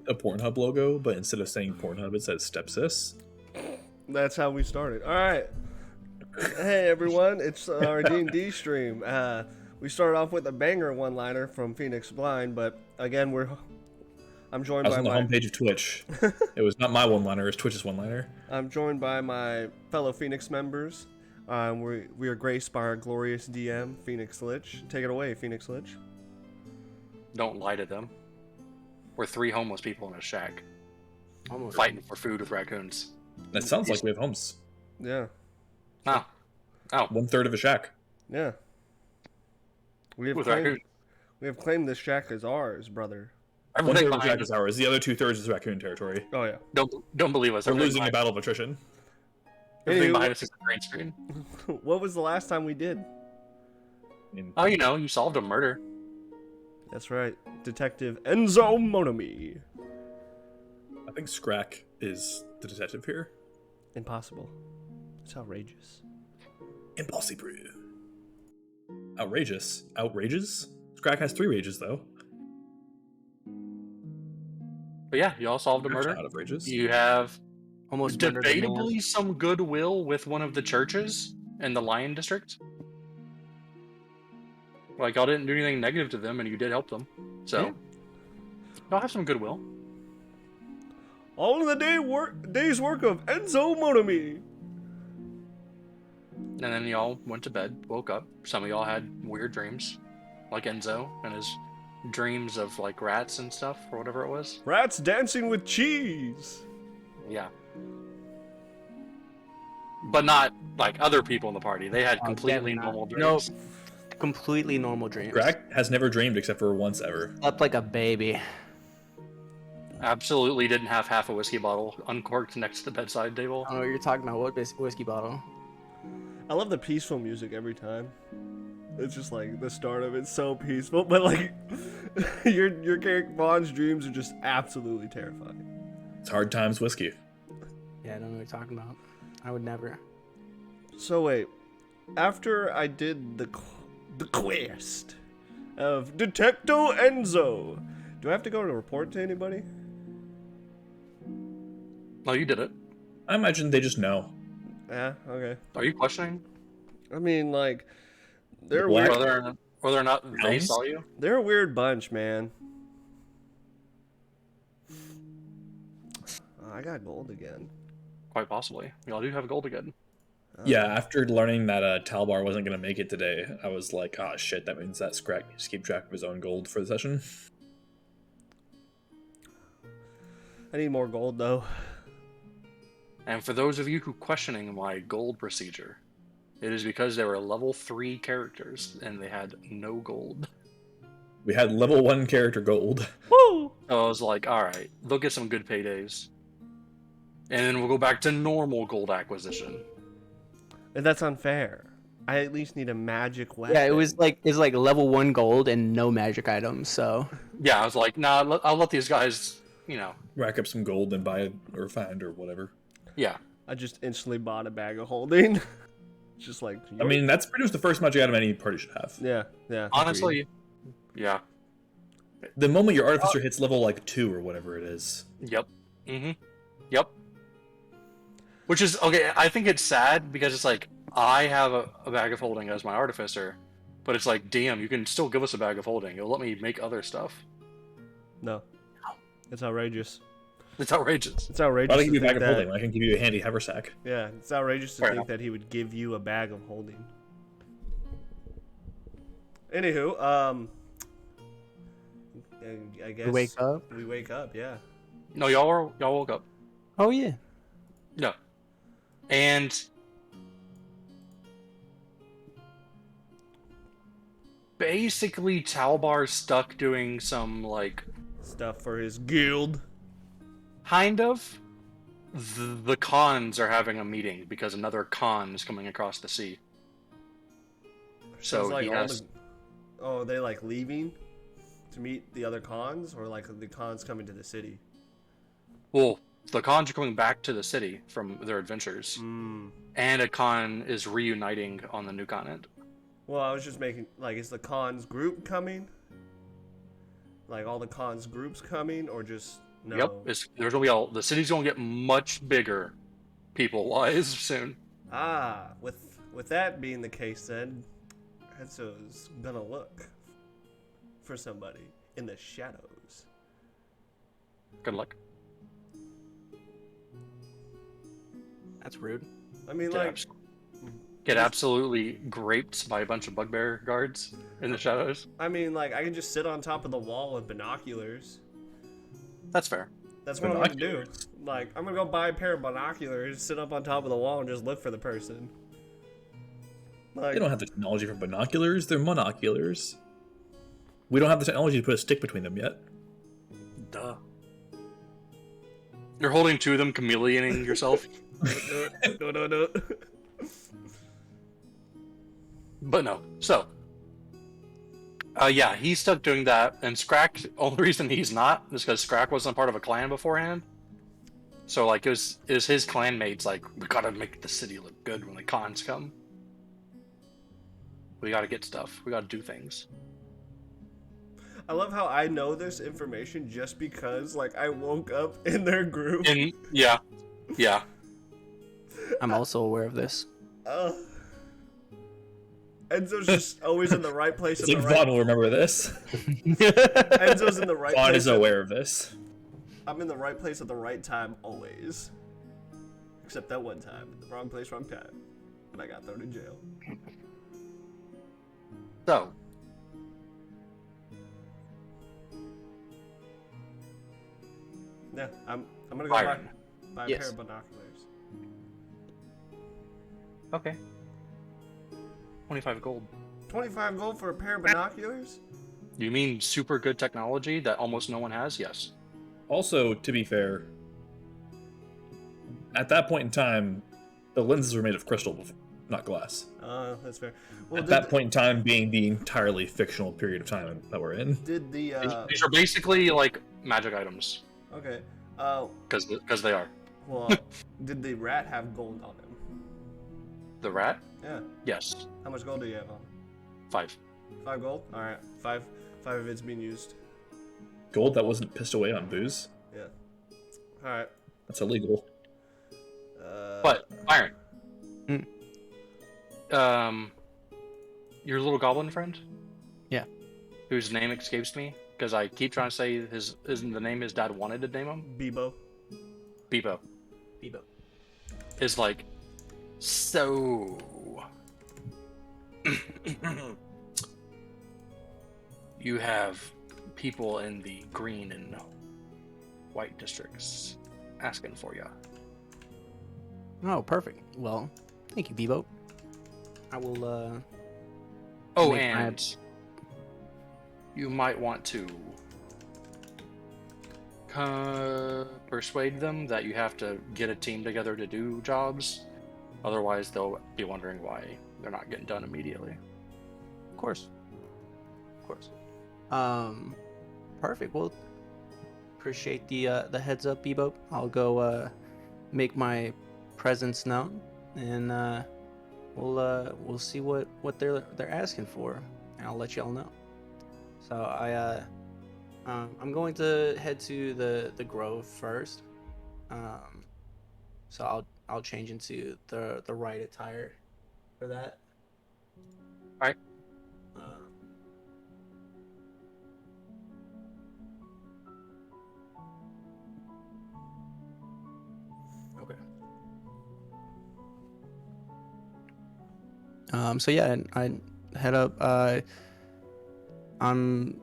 a Pornhub logo, but instead of saying Pornhub, it says Stepsis. That's how we started. All right. Hey everyone, it's our D&D stream. We started off with a banger one-liner from Phoenix Blind, but again, I'm joined I was by on the my homepage of Twitch. It was not my one-liner; it was Twitch's one-liner. I'm joined by my fellow Phoenix members. We are graced by our glorious DM, Phoenix Lich. Take it away, Phoenix Lich. Don't lie to them. We're 3 homeless people in a shack, Almost fighting for food with raccoons. That sounds like we have homes. Yeah, Oh, 1/3 of a shack. yeah. We with raccoons. have claimed this shack as ours, brother. Everything 1/3 of the shack behind is us. ours. The other 2/3 is raccoon territory. Oh yeah. Don't believe us. We're Everything losing a behind- battle of attrition. Everything Anywho, behind us is a green screen. What was the last time we did? I mean, Oh, you solved a murder. That's right, Detective Enzo Monomi. I think Scrack is the detective here. Impossible. It's outrageous. Impossible. Outrageous. Outrageous? Scrack has 3 rages, though. But yeah, you all solved a Scrack's murder. not outrageous. You have Almost murdered a man. debatably some goodwill with one of the churches in the Lion District. Like, y'all didn't do anything negative to them, and you did help them. So, Yeah. y'all have some goodwill. All in the day's work of Enzo Monomi. And then y'all went to bed, woke up. Some of y'all had weird dreams, like Enzo and his dreams of like rats and stuff, or whatever it was. Rats dancing with cheese. Yeah. But not like other people in the party. They had Oh, completely definitely normal not. dreams. Nope. Completely normal dreams. Scrack has never dreamed except for once ever. Slept like a baby. Absolutely didn't have half a whiskey bottle uncorked next to the bedside table. I don't know what you're talking about. What whiskey bottle? I love the peaceful music every time. It's just like the start of it's so peaceful, but like your character Vaughn's dreams are just absolutely terrifying. It's hard times whiskey. Yeah, I don't know what you're talking about. I would never. So wait, after I did the quest of Detecto Enzo, do I have to go to report to anybody? No, you did it. I imagine they just know. Yeah, okay. Are you questioning I mean, like, they're What? weird. whether or not they Hounds? saw you? They're a weird bunch, man. I got gold again. Quite possibly. Y'all do have gold again. Yeah, after learning that Talbar wasn't going to make it today, I was like, oh shit, that means that Scrack needs to keep track of his own gold for the session. I need more gold though. And for those of you who questioning my gold procedure, it is because they were level 3 characters and they had no gold. We had level 1 character gold. Woo! So I was like, alright, they'll get some good paydays. And then we'll go back to normal gold acquisition. And that's unfair. I at least need a magic weapon. Yeah, it's like level 1 gold and no magic items. So Yeah, I was like, nah, I'll let these guys, Rack up some gold and buy it or find or whatever. yeah. I just instantly bought a bag of holding. Just like I mean, that's pretty much the first magic item any party should have. yeah. Honestly, yeah. The moment your artificer hits level like 2 or whatever it is. Yep. Yep. Which is, okay, I think it's sad because it's like, I have a bag of holding as my artificer, but it's like, damn, you can still give us a bag of holding. You'll let me make other stuff. No. It's outrageous. It's outrageous. It's outrageous. Why don't I give you a to bag think of that- holding when I can give you a handy haversack? Yeah, it's outrageous to Fair think enough. that he would give you a bag of holding. Anywho, I guess we wake up. We wake up, yeah. No, y'all woke up. Oh yeah. No. And basically Talbar's stuck doing some, like, Stuff for his guild. kind of. The Khans are having a meeting because another Khan is coming across the sea. So it's like he all has... are they like leaving to meet the other cons, or like the cons coming to the city? Well, the Khans are coming back to the city from their adventures, Mm. and a Khan is reuniting on the new continent. Well, I was just making like, is the cons group coming? Like all the cons groups coming, or just No. Yep. There's gonna be the city's gonna get much bigger, people-wise, soon. Ah, with that being the case, then Henso's gonna look for somebody in the shadows. Good luck. That's rude. I mean, Get, like, abs- get absolutely graped by a bunch of bugbear guards in the shadows. I can just sit on top of the wall with binoculars. That's fair. That's what I'm gonna do. Like, I'm gonna go buy a pair of binoculars, sit up on top of the wall, and just look for the person. Like, They don't have the technology for binoculars. They're monoculars. We don't have the technology to put a stick between them yet. Duh. You're holding two of them, chameleoning yourself. no. But no. So, yeah, he's stuck doing that, and Scrack. Only reason he's not is because Scrack wasn't part of a clan beforehand. So, like, it was his clanmates like, we gotta make the city look good when the cons come. We gotta get stuff. We gotta do things. I love how I know this information just because, like, I woke up in their group. And yeah. I'm also aware of this. Enzo's just always in the right place It's at like the right. Vaughn will remember this. Enzo's in the right Vaughn place. is aware of this. I'm in the right place at the right time always. Except that one time, the wrong place, wrong time, and I got thrown in jail. So, Yeah, I'm gonna go buy Byron. a Yes. pair of binoculars. Okay. 25 gold. 25 gold for a pair of binoculars? You mean super good technology that almost no one has? Yes. Also, to be fair, at that point in time, the lenses were made of crystal, not glass. That's fair. Well, At that point in time, being the entirely fictional period of time that we're in. did the These are basically like magic items okay, because they are. well, did the rat have gold on him? The rat? Yeah. Yes. How much gold do you have on? 5. 5 gold. All right, five of it's being used. Gold that wasn't pissed away on booze. Yeah. All right. That's illegal. But Byron, Hmm. Your little goblin friend, Yeah. whose name escapes me because I keep trying to say the name his dad wanted to name him. Bebo. Bebo Bebo. is like, so. You have people in the green and white districts asking for you. Oh, perfect. Well, thank you, Bebo. I will, Oh, Make my- and you might want to persuade them that you have to get a team together to do jobs. Otherwise, they'll be wondering why they're not getting done immediately. Of course. Of course. Perfect. Well, appreciate the heads up, Bebo. I'll go make my presence known, and we'll see what they're asking for, and I'll let y'all know. So I'm going to head to the grove first. So I'll change into the right attire for that. Alright. Okay. So yeah, I head up. I'm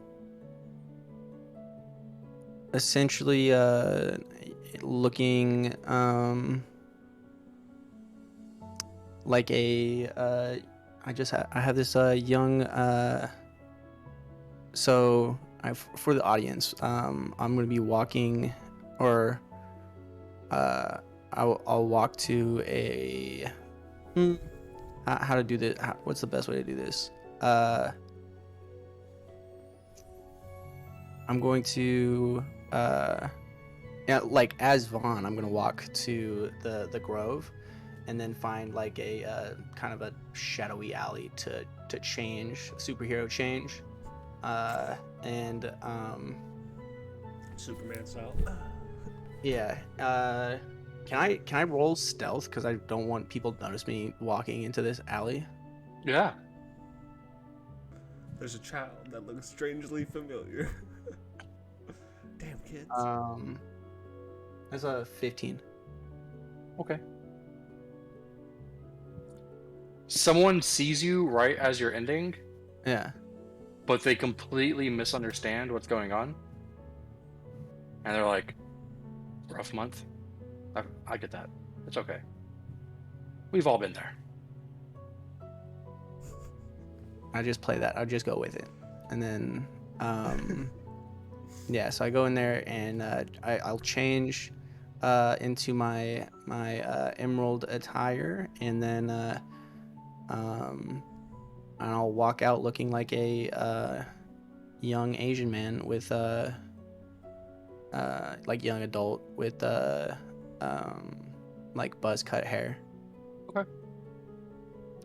essentially looking like a I have this young so for the audience, I'm gonna be walking, or I'll walk to a how to do this. What's the best way to do this? I'm going to yeah, like as Vaughn, I'm gonna walk to the grove, and then find like a kind of a shadowy alley to change, superhero change, and Superman style. Yeah. Can I roll stealth because I don't want people to notice me walking into this alley? Yeah. There's a child that looks strangely familiar. Damn kids. That's a 15. Okay. Someone sees you right as you're ending, Yeah. but they completely misunderstand what's going on. And they're like, rough month. I get that. It's okay. We've all been there. I just play that. I'll just go with it, and then yeah. So I go in there and I'll change into my emerald attire, and then and I'll walk out looking like a young Asian man with like young adult with like buzz cut hair. Okay.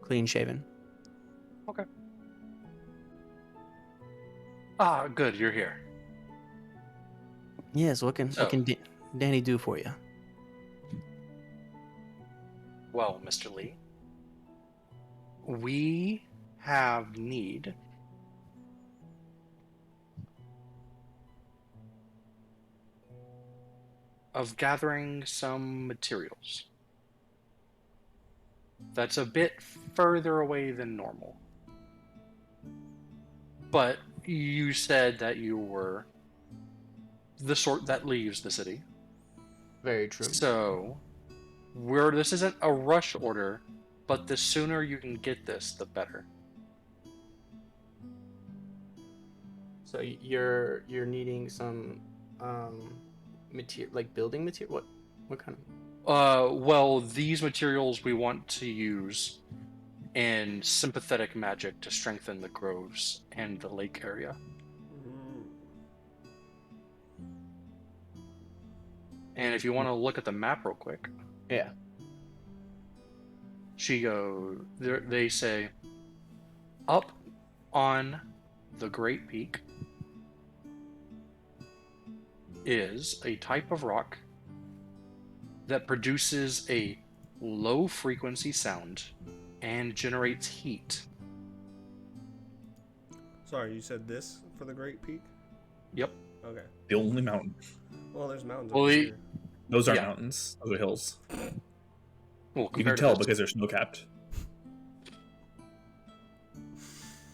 Clean shaven. Okay. Ah, good, you're here. Yes. What can Danny do for you? Well, Mr. Lee, we have need of gathering some materials. That's a bit further away than normal. But you said that you were the sort that leaves the city. Very true. So, this isn't a rush order, but the sooner you can get this, the better. So you're needing some material, like building material. What kind of? Well, these materials we want to use in sympathetic magic to strengthen the groves and the lake area. And if you want to look at the map real quick, Yeah. they say, up on the Great Peak is a type of rock that produces a low frequency sound and generates heat. Sorry, you said this for the Great Peak? Yep. Okay. The only mountain. Well, there's mountains Well, over the- here. Those aren't Yeah. mountains. Those are hills. Well, You can compared to tell this- because they're snow capped.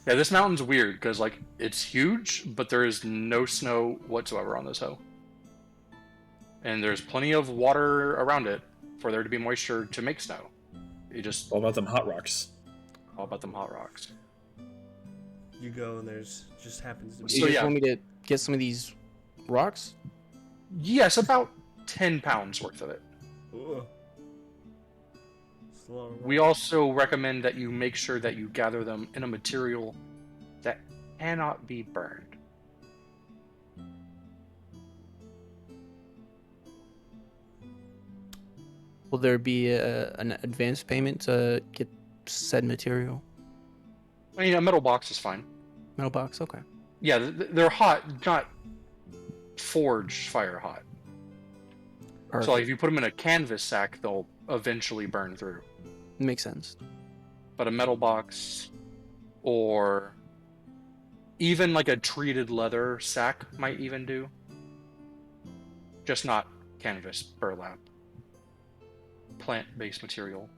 Yeah, this mountain's weird because like it's huge, but there is no snow whatsoever on this hill. And there's plenty of water around it for there to be moisture to make snow. You just All about them hot rocks. all about them hot rocks. You go and there's just happens to be. You So, just yeah. want me to get some of these rocks? Yes, about 10 pounds worth of it. Ooh. It's a lot of We rock. also recommend that you make sure that you gather them in a material that cannot be burned. Will there be an advance payment to get said material? I mean, a metal box is fine. Metal box. Okay. Yeah, they're hot, not forged fire hot. Perfect. So like, if you put them in a canvas sack, they'll eventually burn through. Makes sense. But a metal box or even like a treated leather sack might even do. Just not canvas, burlap. Plant-based material.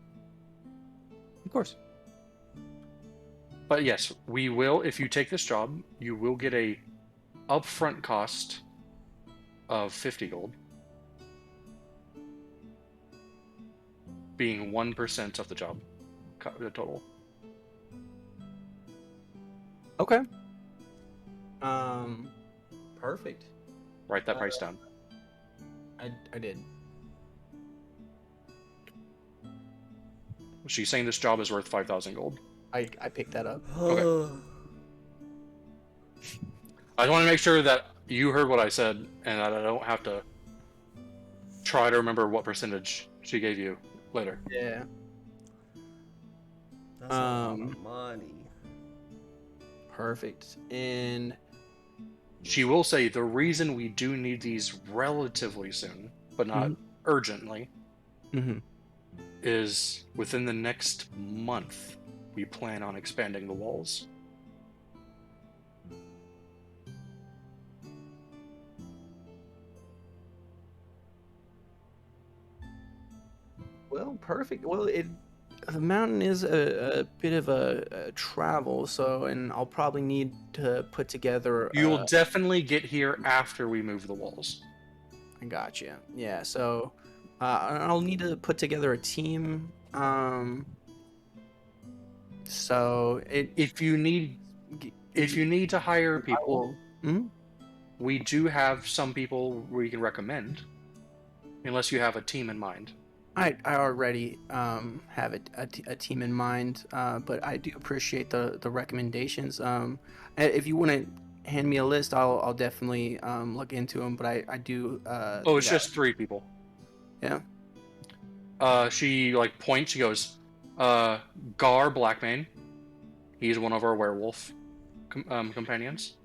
Of course. But yes, we will, if you take this job, you will get a upfront cost of 50 gold. Being 1% of the job, the total. Okay. Perfect. Write that price down. I did. She's saying this job is worth 5,000 gold. I picked that up. Okay. I just want to make sure that you heard what I said and that I don't have to try to remember what percentage she gave you later. Yeah. That's a lot of money. Perfect. And She will say the reason we do need these relatively soon, but not urgently, Mm-hmm. is within the next month we plan on expanding the walls. Well, perfect. Well, the mountain is a bit of a travel, so and I'll probably need to put together. You'll definitely get here after we move the walls. I got you. Yeah, so I'll need to put together a team. So If you need to hire people, Mhm. we do have some people we can recommend, unless you have a team in mind. I already have a team in mind, but I do appreciate the recommendations. If you want to hand me a list, I'll definitely look into them. But I do. Oh, it's just 3 people. Yeah. She like points. She goes, Gar Blackmane. He's one of our werewolf companions.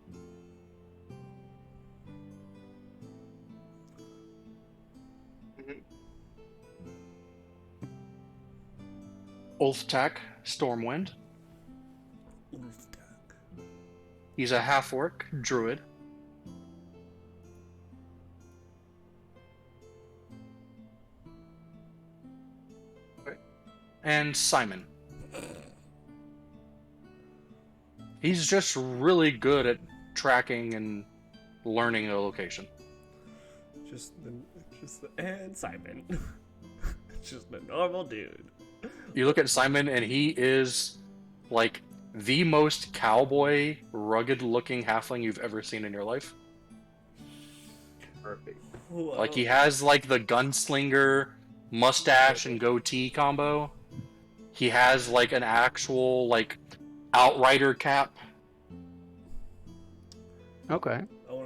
Ulftak Stormwind. He's a half-orc druid. And Simon. He's just really good at tracking and learning a location. And Simon. Just a normal dude. You look at Simon, and he is like the most cowboy, rugged-looking halfling you've ever seen in your life. Perfect. Whoa. Like he has like the gunslinger, mustache, and goatee combo. He has like an actual like outrider cap, Okay.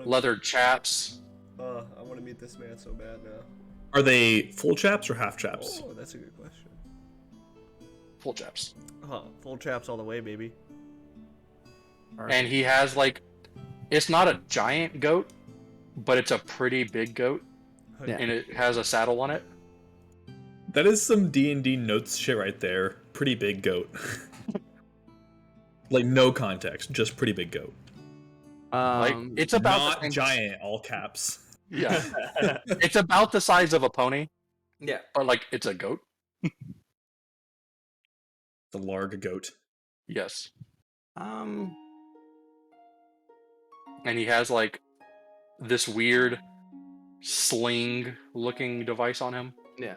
leather chaps. I want to meet this man so bad now. Are they full chaps or half chaps? Oh, that's a good question. Full chaps. Full chaps all the way, baby. And he has like, it's not a giant goat, but it's a pretty big goat, Yeah. and it has a saddle on it. That is some D&D notes shit right there. Pretty big goat. Like no context, just pretty big goat. Like it's about Not the same- giant, all caps. Yeah, it's about the size of a pony, Yeah. but like it's a goat. The large goat. Yes, Um. and he has like this weird sling-looking device on him. Yeah.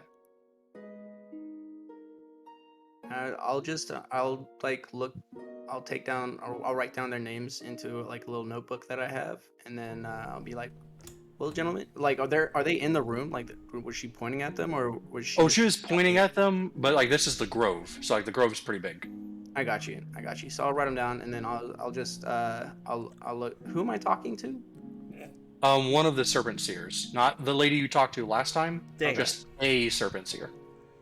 I'll like look. I'll take down. I'll write down their names into like a little notebook that I have, and then I'll be like, "Well, gentlemen, like, are they in the room? Like, was she pointing at them, or was she?" Oh, she was pointing at them, but like this is the grove, so like the grove is pretty big. I got you. So I'll write them down, and then I'll just I'll look. Who am I talking to? One of the serpent seers, not the lady you talked to last time, Dang. just a serpent seer.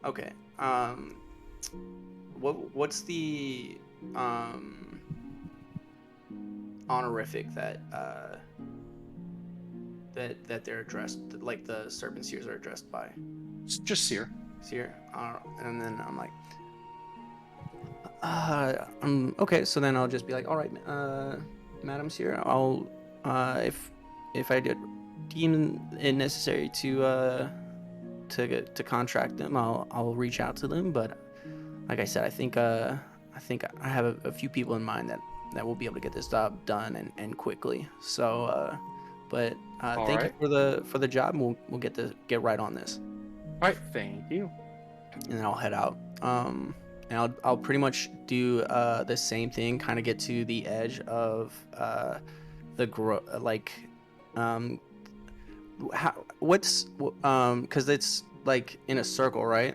Okay. What's the honorific that that they're addressed, like the serpent seers are addressed by? It's just seer. Seer. And then I'm like, okay. So then I'll just be like, all right, Madam Seer, I'll if I did deem it necessary to contract them, I'll reach out to them. But like I said, I think I have a few people in mind that will be able to get this job done and quickly. So, but thank right. you for the job. And we'll get right on this, All right, thank you. and then I'll head out. And I'll pretty much do the same thing, kind of get to the edge of because it's like in a circle, right?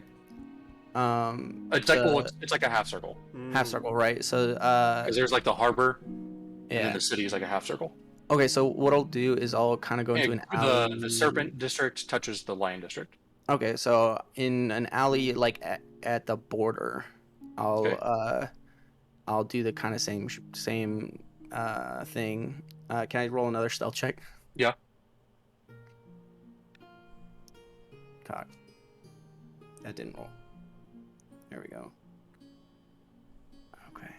It's like it's like a half circle half circle, right? So because there's like the harbor, and yeah. then the city is like a half circle. Okay, so what I'll do is I'll kind of go into an alley. The serpent district touches the lion district. Okay, so in an alley like at the border, I'll Okay. I'll do the kind of same thing. Can I roll another stealth check? Yeah. God. That didn't roll. There we go. Okay.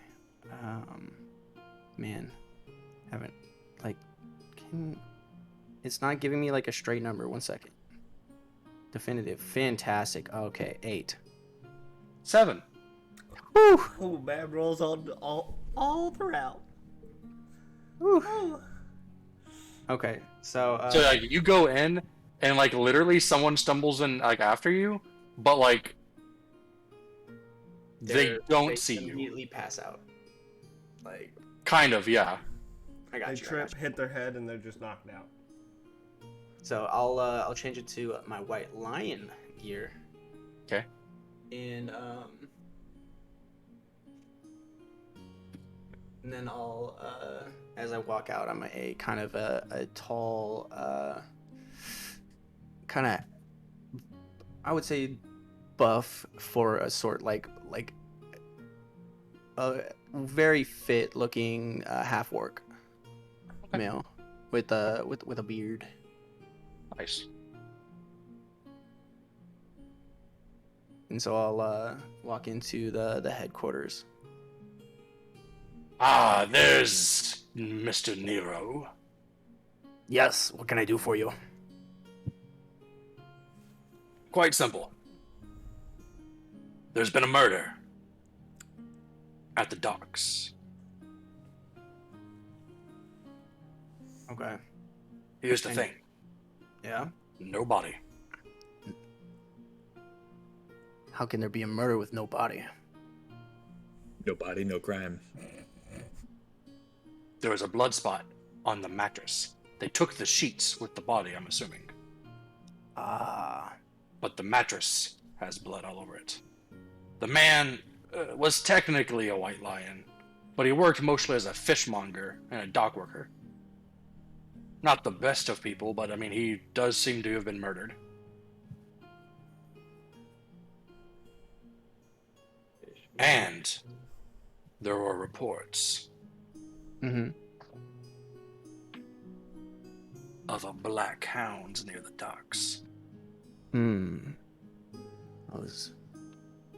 Man. Haven't, like, it's not giving me, like, a straight number. 1 second. Definitive. Fantastic. Okay, 8. 7. Woo! Oh, bad rolls all throughout. Woo. Okay, so, So like you go in and like literally someone stumbles in like after you, but like they don't see you. Immediately pass out. Like, Kind of, yeah. I got They you. trip, hit their head, and they're just knocked out. So I'll change it to my white lion gear. Okay. And then I'll as I walk out, I'm a kind of a tall kind of, I would say, buff for a sort like a very fit looking half orc male with a beard. Nice. And so I'll walk into the headquarters. Ah, there's Mr. Nero. Yes, what can I do for you? Quite simple. There's been a murder at the docks. Okay. Here's the thing. Yeah? No body. How can there be a murder with no body? No body, no crime. There was a blood spot on the mattress. They took the sheets with the body, I'm assuming. Ah. But the mattress has blood all over it. The man was technically a white lion, but he worked mostly as a fishmonger and a dock worker. Not the best of people, but I mean, he does seem to have been murdered. And there were reports Mm-hmm. of a black hound near the docks. Those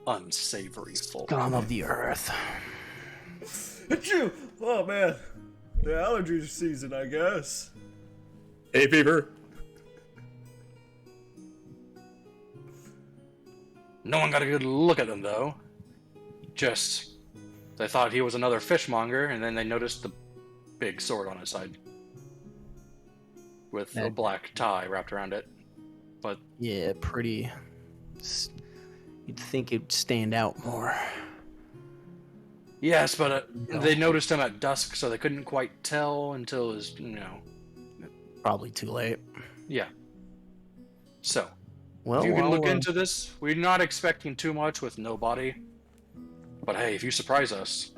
Unsavory folk. scum of the earth. Achoo! Oh man, the allergy season, I guess. Hay fever. No one got a good look at him, though. Just, they thought he was another fishmonger, and then they noticed the big sword on his side. With a That- black tie wrapped around it. But, Yeah, pretty. You'd think it'd stand out more. yes, but they noticed him at dusk, so they couldn't quite tell until it was, Probably too late. yeah. So, Well, if you can I'll, look into this, we're not expecting too much with no body. But hey, if you surprise us,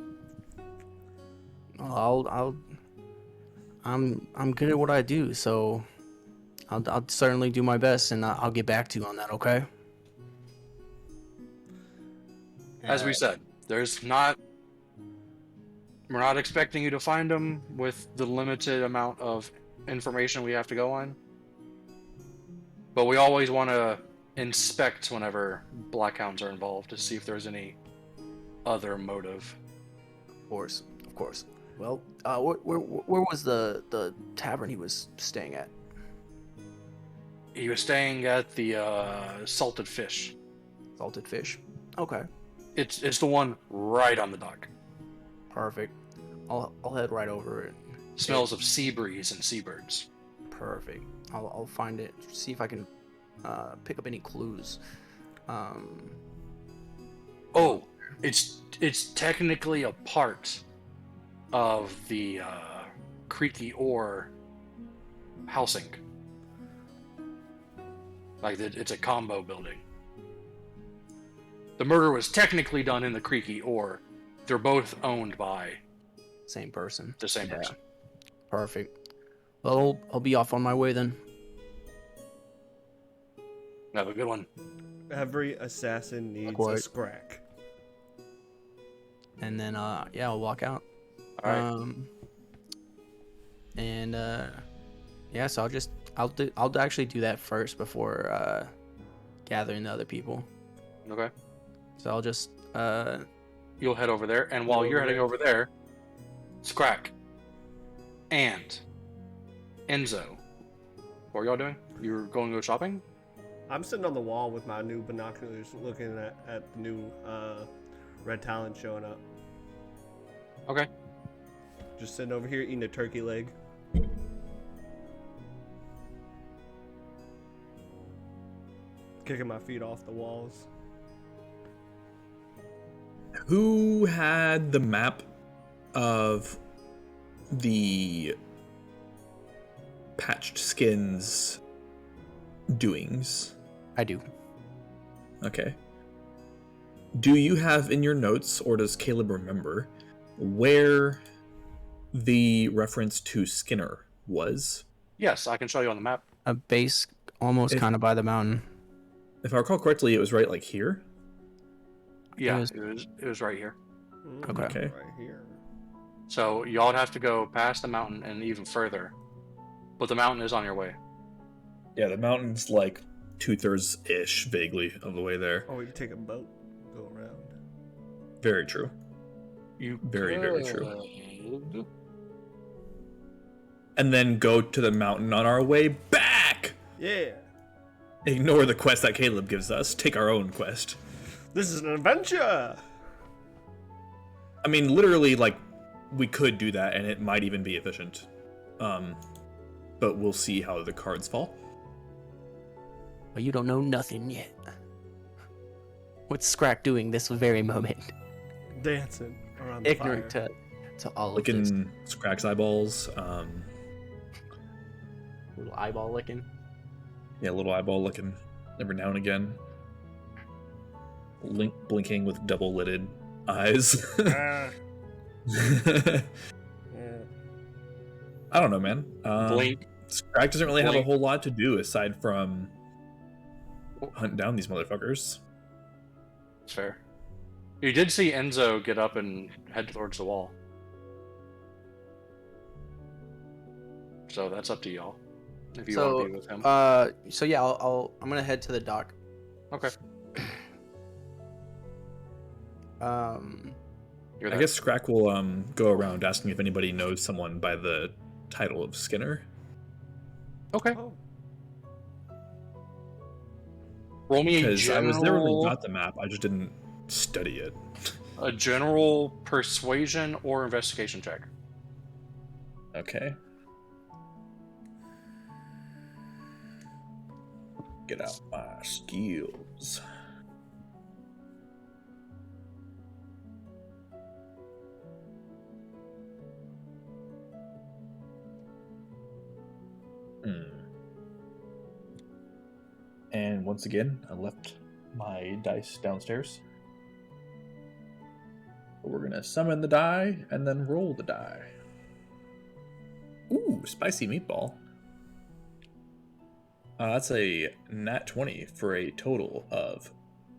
I'm good at what I do, so I'll certainly do my best, and I'll get back to you on that. Okay. as we said, we're not expecting you to find him with the limited amount of information we have to go on. But we always want to inspect whenever blackhounds are involved to see if there's any other motive. Of course. Well, where was the tavern he was staying at? He was staying at the Salted Fish. Salted Fish. Okay. It's the one right on the dock. Perfect. I'll head right over it. Smells of sea breeze and seabirds. Perfect. I'll find it. See if I can pick up any clues. Oh, it's technically a part of the Creaky Ore housing. Like it's a combo building. The murder was technically done in the Creaky Ore. They're both owned by Same person. the same Yeah. person. Perfect. Well, I'll be off on my way then. Have a good one. Every assassin needs a Quite. scrack. And then I'll walk out. All right. And yeah, so I'll actually do that first before gathering the other people. Okay. So I'll just You'll head over there, and while you're heading over there, Scrack and Enzo, what are y'all doing? You're going to go shopping? I'm sitting on the wall with my new binoculars looking at the new Red Talon showing up. Okay. Just sitting over here eating a turkey leg. Kicking my feet off the walls. Who had the map of the Patched Skins doings? I do. Okay. Do you have in your notes, or does Caleb remember, where the reference to Skinner was? Yes, I can show you on the map. A base almost If- kind of by the mountain. If I recall correctly, it was right like here. Yeah, was- it was right here. Okay. Okay. Right here. So y'all would have to go past the mountain and even further. But the mountain is on your way. Yeah, the mountain's like 2/3 ish, vaguely, of the way there. Oh, we can take a boat, go around. Very true. You Very, very true. could. And then go to the mountain on our way back. Yeah. Ignore the quest that Caleb gives us. Take our own quest. This is an adventure. I mean, literally, like, we could do that, and it might even be efficient. But we'll see how the cards fall. But you don't know nothing yet. What's Scrack doing this very moment? Dancing around the Ignorant fire. to all of this. Licking Scrack's eyeballs. Little eyeball licking. Yeah, little eyeball licking every now and again. Blinking with double-lidded eyes. Ah, I yeah. don't know, man. Blink. Scrack doesn't really have a Blink. whole lot to do aside from hunt down these motherfuckers. It's fair. You did see Enzo get up and head towards the wall. So that's up to y'all. If you want to be with him. So yeah, I'm gonna head to the dock. Okay. You're I there. guess Scrack will go around asking if anybody knows someone by the title of Skinner. Okay. Oh, Roll me a Because I was there when we general, got the map, I just didn't study it. a general persuasion or investigation check. Okay. Get out my skills. And once again, I left my dice downstairs. But we're gonna summon the die and then roll the die. Ooh, spicy meatball. That's a nat 20 for a total of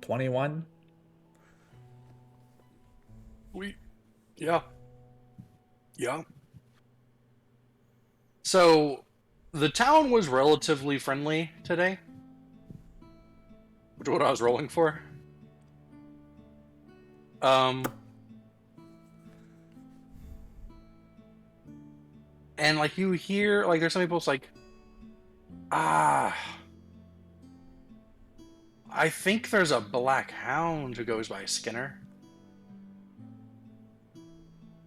21. Yeah. So, the town was relatively friendly today, which is what I was rolling for. And like you hear, like there's some people's like, I think there's a black hound who goes by Skinner.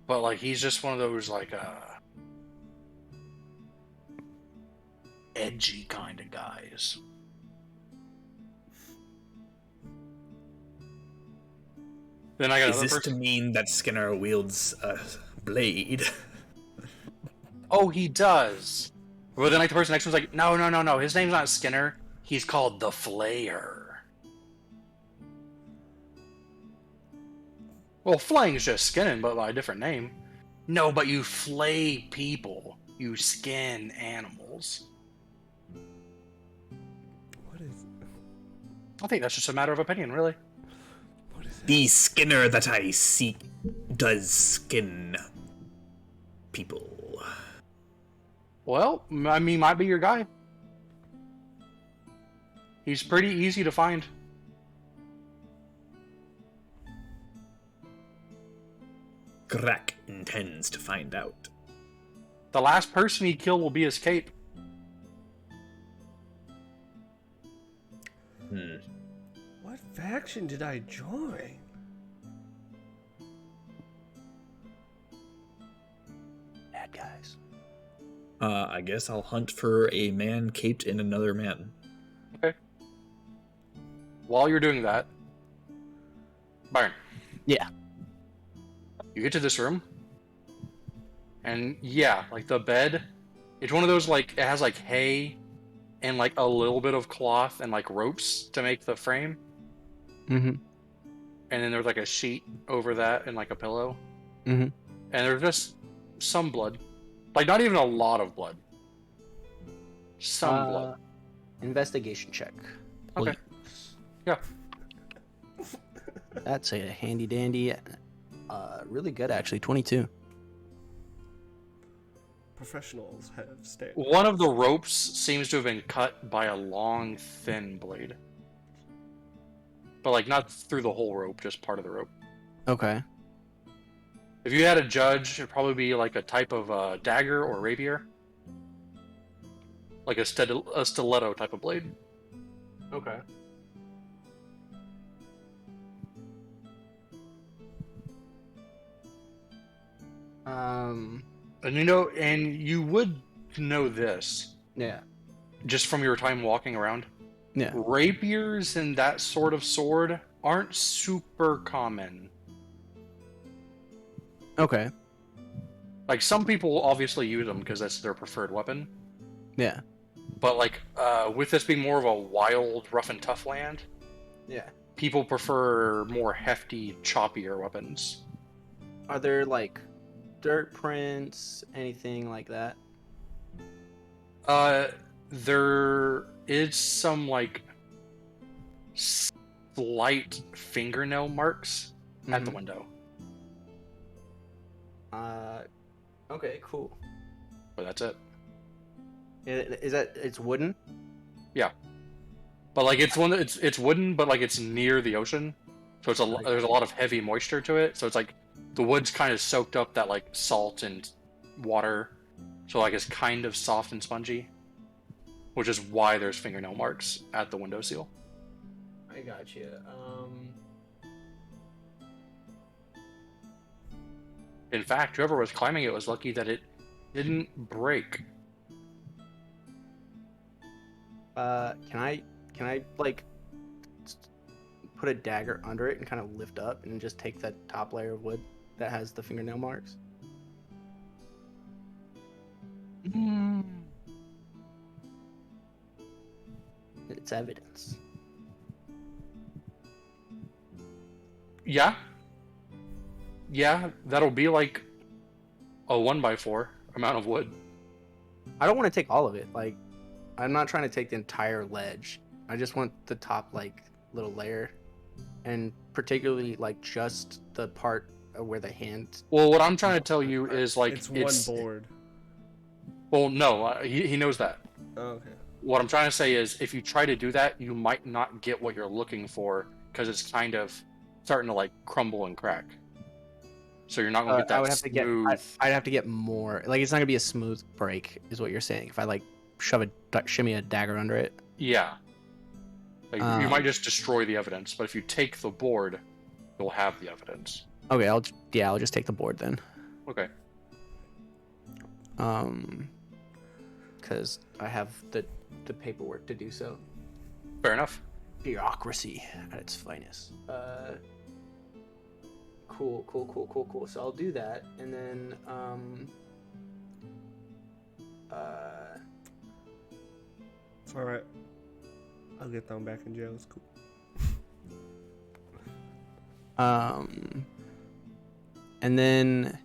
But like he's just one of those like edgy kind of guys. Then I got Is another this person. to mean that Skinner wields a blade? Oh, he does. But then like the person next to him's like, no. His name's not Skinner. He's called the Flayer. Well, flaying's just skinning, but by a different name. No, but you flay people. You skin animals. what is? I think that's just a matter of opinion, really. What is it? The Skinner that I seek does skin people. Well, I mean, might be your guy. He's pretty easy to find. Grak intends to find out. The last person he killed will be his cape. What faction did I join? Bad guys. I guess I'll hunt for a man caped in another man. Okay. While you're doing that, Byron. Yeah. You get to this room, and yeah, like the bed, it's one of those like it has like hay and like a little bit of cloth and like ropes to make the frame, Mm-hmm. and then there's like a sheet over that and like a pillow, Mm-hmm. and there's just some blood, like not even a lot of blood, some blood. Investigation check. Okay. Please. Yeah. That's a handy dandy. Really good actually. 22. Professionals have stayed. One of the ropes seems to have been cut by a long, thin blade, but like not through the whole rope, just part of the rope. Okay. If you had a judge, it'd probably be like a type of dagger or rapier. Like a stiletto type of blade. Okay. And you would know this Yeah. just from your time walking around. Yeah. Rapiers and that sort of sword aren't super common. Okay. Like some people obviously use them because that's their preferred weapon. Yeah. But like with this being more of a wild, rough and tough land, Yeah. people prefer more hefty, choppier weapons. Are there like dirt prints, anything like that? There is some like slight fingernail marks at the Mhm. window, Okay, cool. but that's it. Is that it's wooden? But like it's it's wooden, but like it's near the ocean, so it's there's a lot of heavy moisture to it. So it's like the wood's kind of soaked up that like salt and water, so like it's kind of soft and spongy, which is why there's fingernail marks at the windowsill. I got you. In fact, whoever was climbing it was lucky that it didn't break. Can I like put a dagger under it and kind of lift up and just take that top layer of wood that has the fingernail marks? It's evidence. Yeah. Yeah, that'll be like a 1x4 amount of wood. I don't want to take all of it. Like, I'm not trying to take the entire ledge. I just want the top, like, little layer. And particularly, like, just the part where the hand... Well, what I'm trying to tell you is like It's one board. Well, no, he knows that. Oh, okay. What I'm trying to say is, if you try to do that, you might not get what you're looking for because it's kind of starting to like crumble and crack. So you're not gonna get that I would have to get. smooth. I'd have to get more. Like, it's not gonna be a smooth break, is what you're saying. If I like shimmy a dagger under it. Yeah. Like, you might just destroy the evidence, but if you take the board, you'll have the evidence. Okay, I'll just take the board then. Okay. Because I have the paperwork to do so. Fair enough. Bureaucracy at its finest. Cool. So I'll do that, and then It's alright. I'll get thrown back in jail. It's cool. and then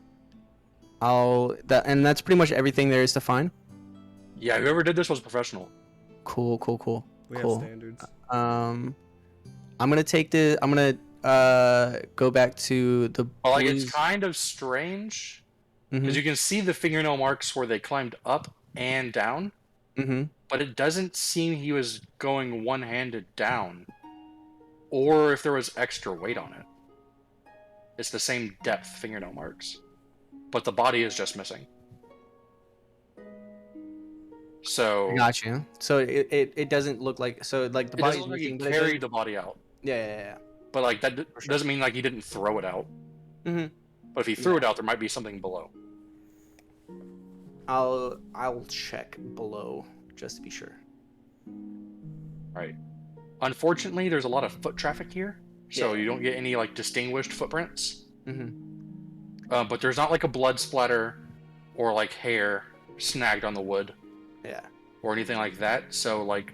and that's pretty much everything there is to find. Yeah, whoever did this was professional. Cool. We have Cool. standards. I'm gonna go back to the Well, like, blues. it's kind of strange Mhm. because you can see the fingernail marks where they climbed up and down, Mm-hmm. but it doesn't seem he was going one-handed down, or if there was extra weight on it. It's the same depth fingernail marks, but the body is just missing. So I got you. So it doesn't look like, so like the it doesn't body's look like he missing, but it carried doesn't. the body out. Yeah. But like that For sure. doesn't mean like he didn't throw it out. Mm-hmm. But if he threw it out, there might be something below. I'll check below just to be sure. Right. Unfortunately, there's a lot of foot traffic here, so Yeah. you don't get any like distinguished footprints. Mm-hmm. But there's not like a blood splatter or like hair snagged on the wood Yeah. or anything like that. So like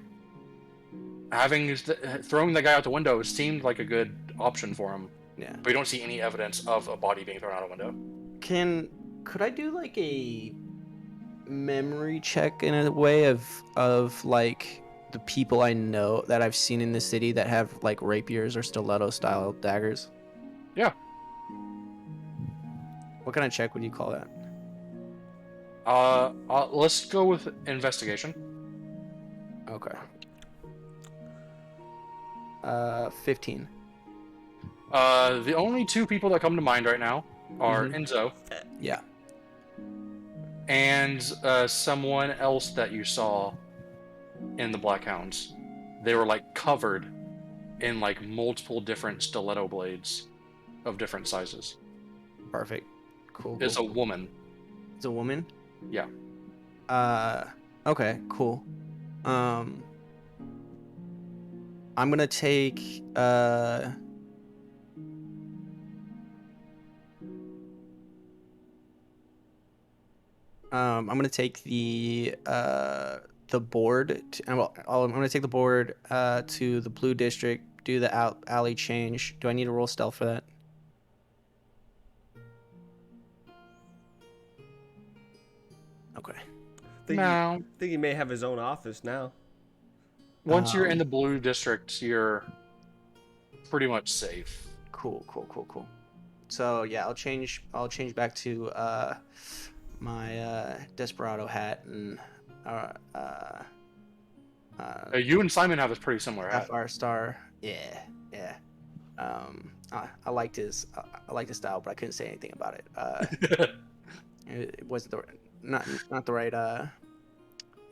throwing the guy out the window seemed like a good option for him. Yeah. But you don't see any evidence of a body being thrown out a window. Could I do like a memory check in a way of like the people I know that I've seen in the city that have like rapiers or stiletto style daggers? Yeah. What kind of check would you call that? Let's go with investigation. Okay. 15. The only two people that come to mind right now are Mhm. Enzo Yeah. and someone else that you saw in the Black Hounds. They were like covered in like multiple different stiletto blades of different sizes. Perfect. Cool. It's a cool. woman. It's a woman? Yeah. Okay, cool. I'm gonna take I'm gonna take the board I'm gonna take the board to the blue district, do the alley change. Do I need to roll stealth for that? Okay. No. Think he may have his own office now. Once you're in the blue district, you're pretty much safe. Cool. So yeah, I'll change back to my Desperado hat and You and Simon have a pretty similar hat. Sapphire Star. Yeah. I liked his style, but I couldn't say anything about it. It wasn't not the right.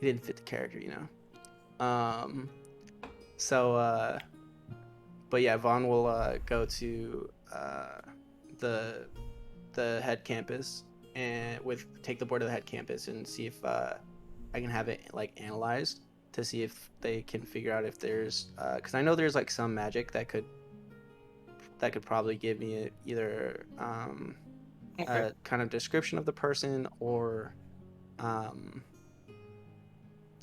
He didn't fit the character, you know. So but yeah, Vaughn will go to the head campus and take the board to the head campus and see if I can have it like analyzed to see if they can figure out if there's because I know there's like some magic that could probably give me either a kind of description of the person or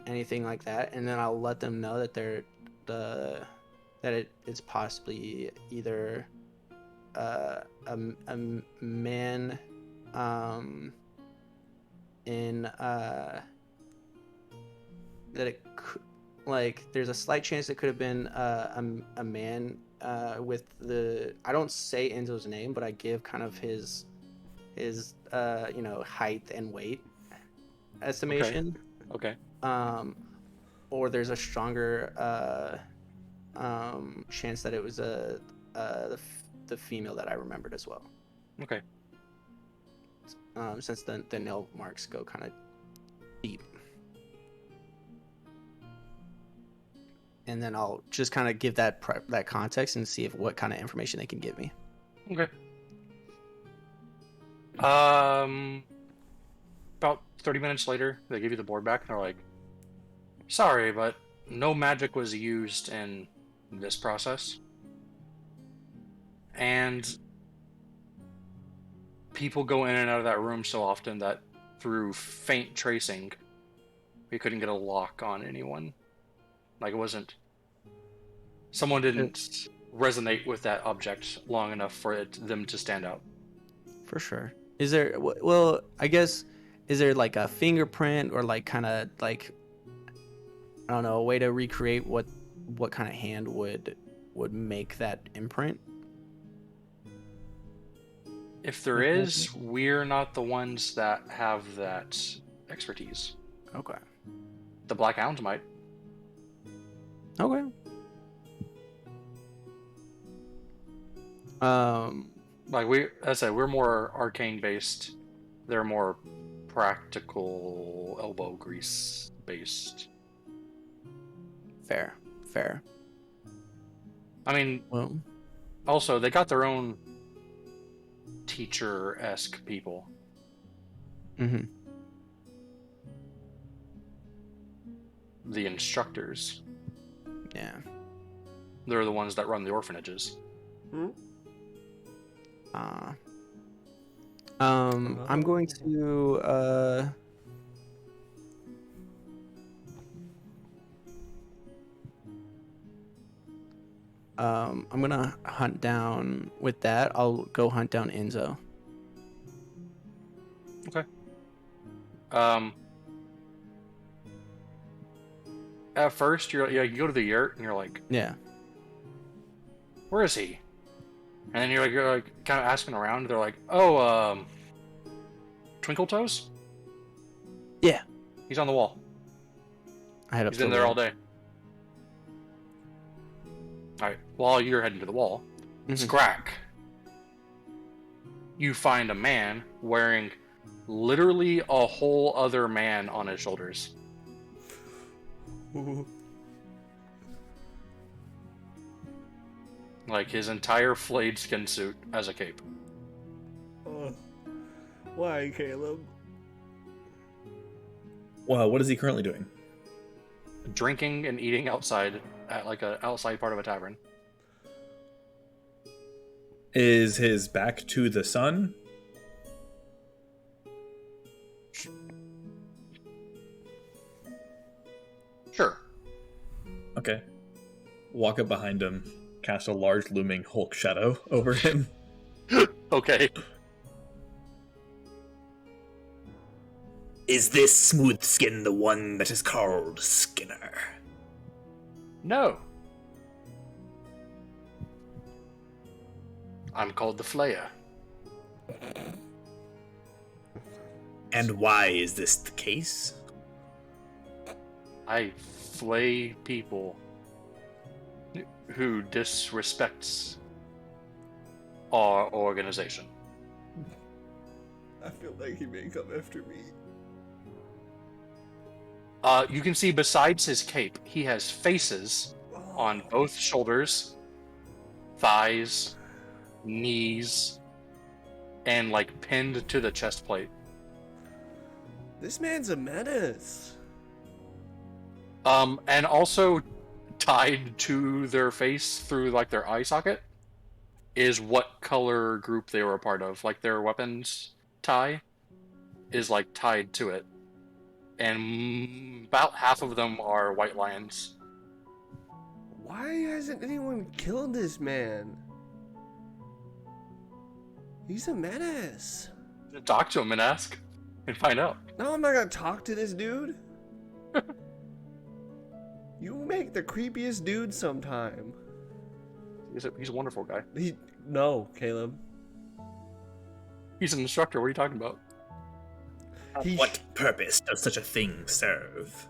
anything like that, and then I'll let them know that it's possibly either a man in that it could, like there's a slight chance it could have been a man with the, I don't say Enzo's name, but I give kind of his you know, height and weight estimation. Okay. Or there's a stronger chance that it was the female that I remembered as well. Okay. Since the nail marks go kind of deep. And then I'll just kind of give that context and see what kind of information they can give me. Okay. About 30 minutes later, they give you the board back, and they're like, sorry, but no magic was used in this process. And people go in and out of that room so often that through faint tracing, we couldn't get a lock on anyone. Like, it wasn't... Someone didn't resonate with that object long enough for them to stand out. For sure. Is there, well, I guess, is there like a fingerprint or like kind of like, I don't know, a way to recreate what kind of hand would make that imprint? If there is, we're not the ones that have that expertise. Okay. The Black Hounds might. Okay. Like as I said, we're more arcane based. They're more practical elbow grease based. Fair. I mean, Well, also they got their own teacher-esque people. mm-hmm. The instructors. Yeah. They're the ones that run the orphanages. I'm going to I'm gonna hunt down with that. I'll go hunt down Enzo. Okay. At first, you go to the yurt and you're like, Yeah. where is he? And then you're like kind of asking around. They're like, oh, Twinkle Toes? Yeah. He's on the wall. I head up He's to in the there wall. all day. Alright, while you're heading to the wall, Scrack, you find a man wearing literally a whole other man on his shoulders. Like his entire flayed skin suit as a cape. Why, Caleb? Well, what is he currently doing? Drinking and eating outside at like a outside part of a tavern. Is his back to the sun? Sure. Okay. Walk up behind him, cast a large looming Hulk shadow over him. Okay. Is this smooth skin the one that is called Skinner? No. I'm called the Flayer. And why is this the case? I flay people who disrespects our organization. I feel like he may come after me. You can see besides his cape, he has faces on both shoulders, thighs, knees, and like pinned to the chest plate. This man's a menace. And also tied to their face through like their eye socket is what color group they were a part of. Like their weapons tie is like tied to it. And about half of them are white lions. Why hasn't anyone killed this man? He's a menace. Talk to him and ask and find out. No, I'm not gonna talk to this dude. You make the creepiest dude sometime. He's a wonderful guy. No, Caleb. He's an instructor. What are you talking about? What purpose does such a thing serve?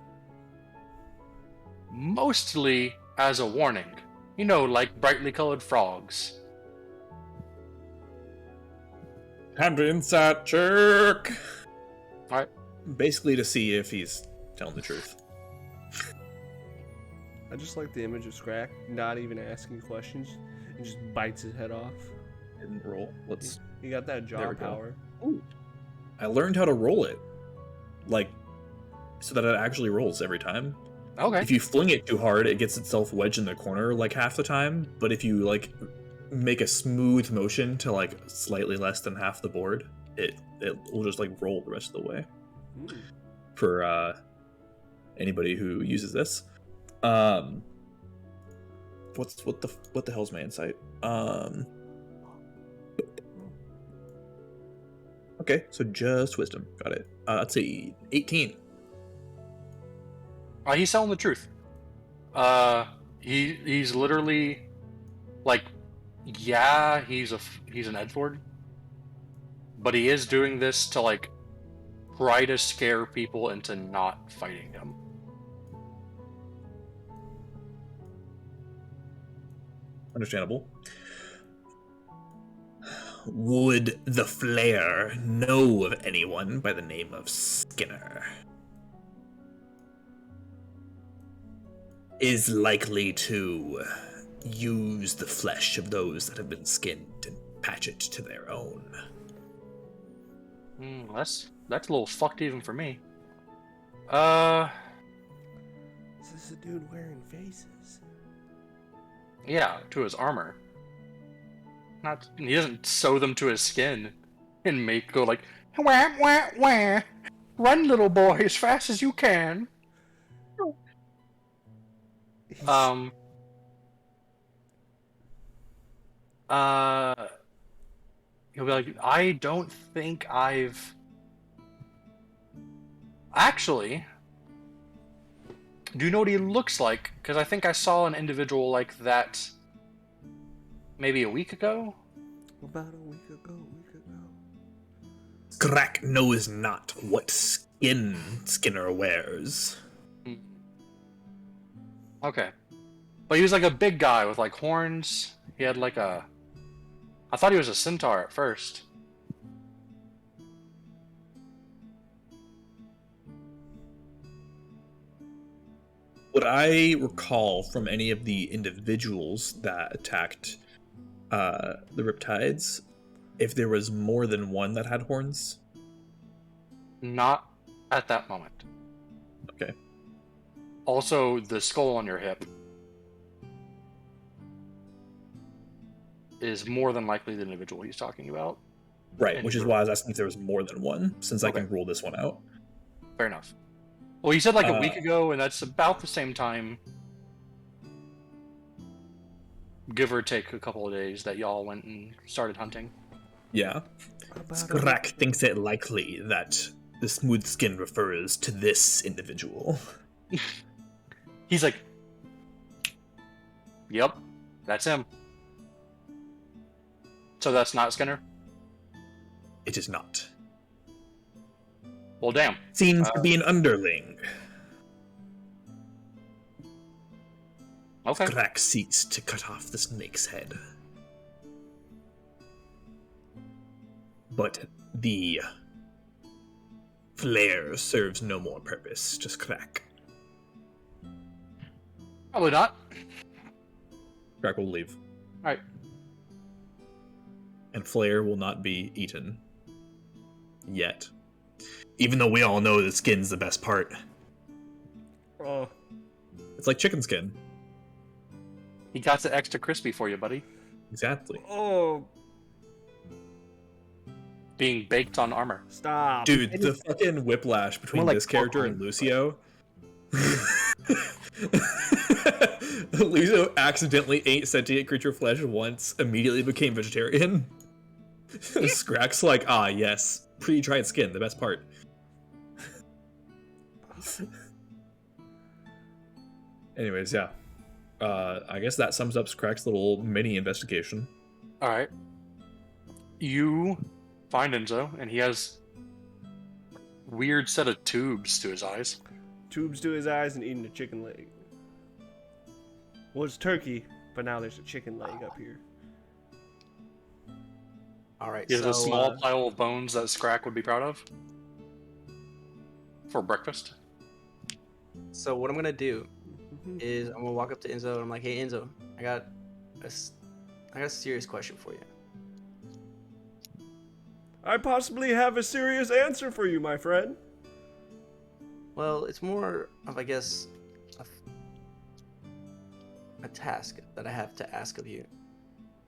Mostly as a warning. You know, like brightly colored frogs. Time to inside check. Alright. Basically to see if he's telling the truth. I just like the image of Scrack not even asking questions and just bites his head off. Didn't roll. Let's. He got that There jaw we go. power. Ooh. I learned how to roll it, like, so that it actually rolls every time. Okay. If you fling it too hard, it gets itself wedged in the corner like half the time. But if you like make a smooth motion to like slightly less than half the board, it will just like roll the rest of the way. For anybody who uses this, what the hell's my insight? Okay, so just wisdom. Got it. Let's see, 18. He's telling the truth. He's literally like, yeah, he's an Edford, but he is doing this to like try to scare people into not fighting him. Understandable. Would the Flare know of anyone by the name of Skinner? Is likely to use the flesh of those that have been skinned and patch it to their own. That's a little fucked even for me. Is this a dude wearing faces? Yeah, to his armor. He doesn't sew them to his skin and go like, wah, wah, wah. Run, little boy, as fast as you can. He'll be like, I don't think I've actually. Do you know what he looks like? Because I think I saw an individual like that maybe a week ago. About a week ago. Skrak knows not what skin Skinner wears. Okay. But he was like a big guy with like horns. He had like a... I thought he was a centaur at first. What I recall from any of the individuals that attacked the Riptides, if there was more than one that had horns? Not at that moment. Okay. Also, the skull on your hip is more than likely the individual he's talking about. Right, which is why I was asking if there was more than one, since I Okay. can rule this one out. Fair enough. Well, you said like a week ago, and that's about the same time, give or take a couple of days, that y'all went and started hunting. Yeah. Skrak thinks it likely that the smooth skin refers to this individual. He's like, yep, that's him. So that's not Skinner? It is not. Well, damn. Seems to be an underling. Okay. Skrak seeks to cut off the snake's head. But the flare serves no more purpose to Skrak. Probably not. Skrak will leave. Alright. And flare will not be eaten. Yet. Even though we all know the skin's the best part. Oh. It's like chicken skin. He got it extra crispy for you, buddy. Exactly. Oh. Being baked on armor. Stop. Dude, the fucking whiplash between More like this character popcorn. and Lucio. Lucio accidentally ate sentient creature flesh once, immediately became vegetarian. Skrak's like, ah, yes. Pre-dried skin, the best part. Anyways, yeah. I guess that sums up Skrak's little mini investigation. Alright. You find Enzo, and he has weird set of tubes to his eyes. Tubes to his eyes and eating a chicken leg. Well, it's turkey, but now there's a chicken leg up here. All right. He has so, a small pile of bones that Skrak would be proud of. For breakfast. So what I'm gonna do is I'm gonna walk up to Enzo and I'm like, "Hey Enzo, I got a serious question for you." I possibly have a serious answer for you, my friend. Well, it's more of, I guess, a task that I have to ask of you,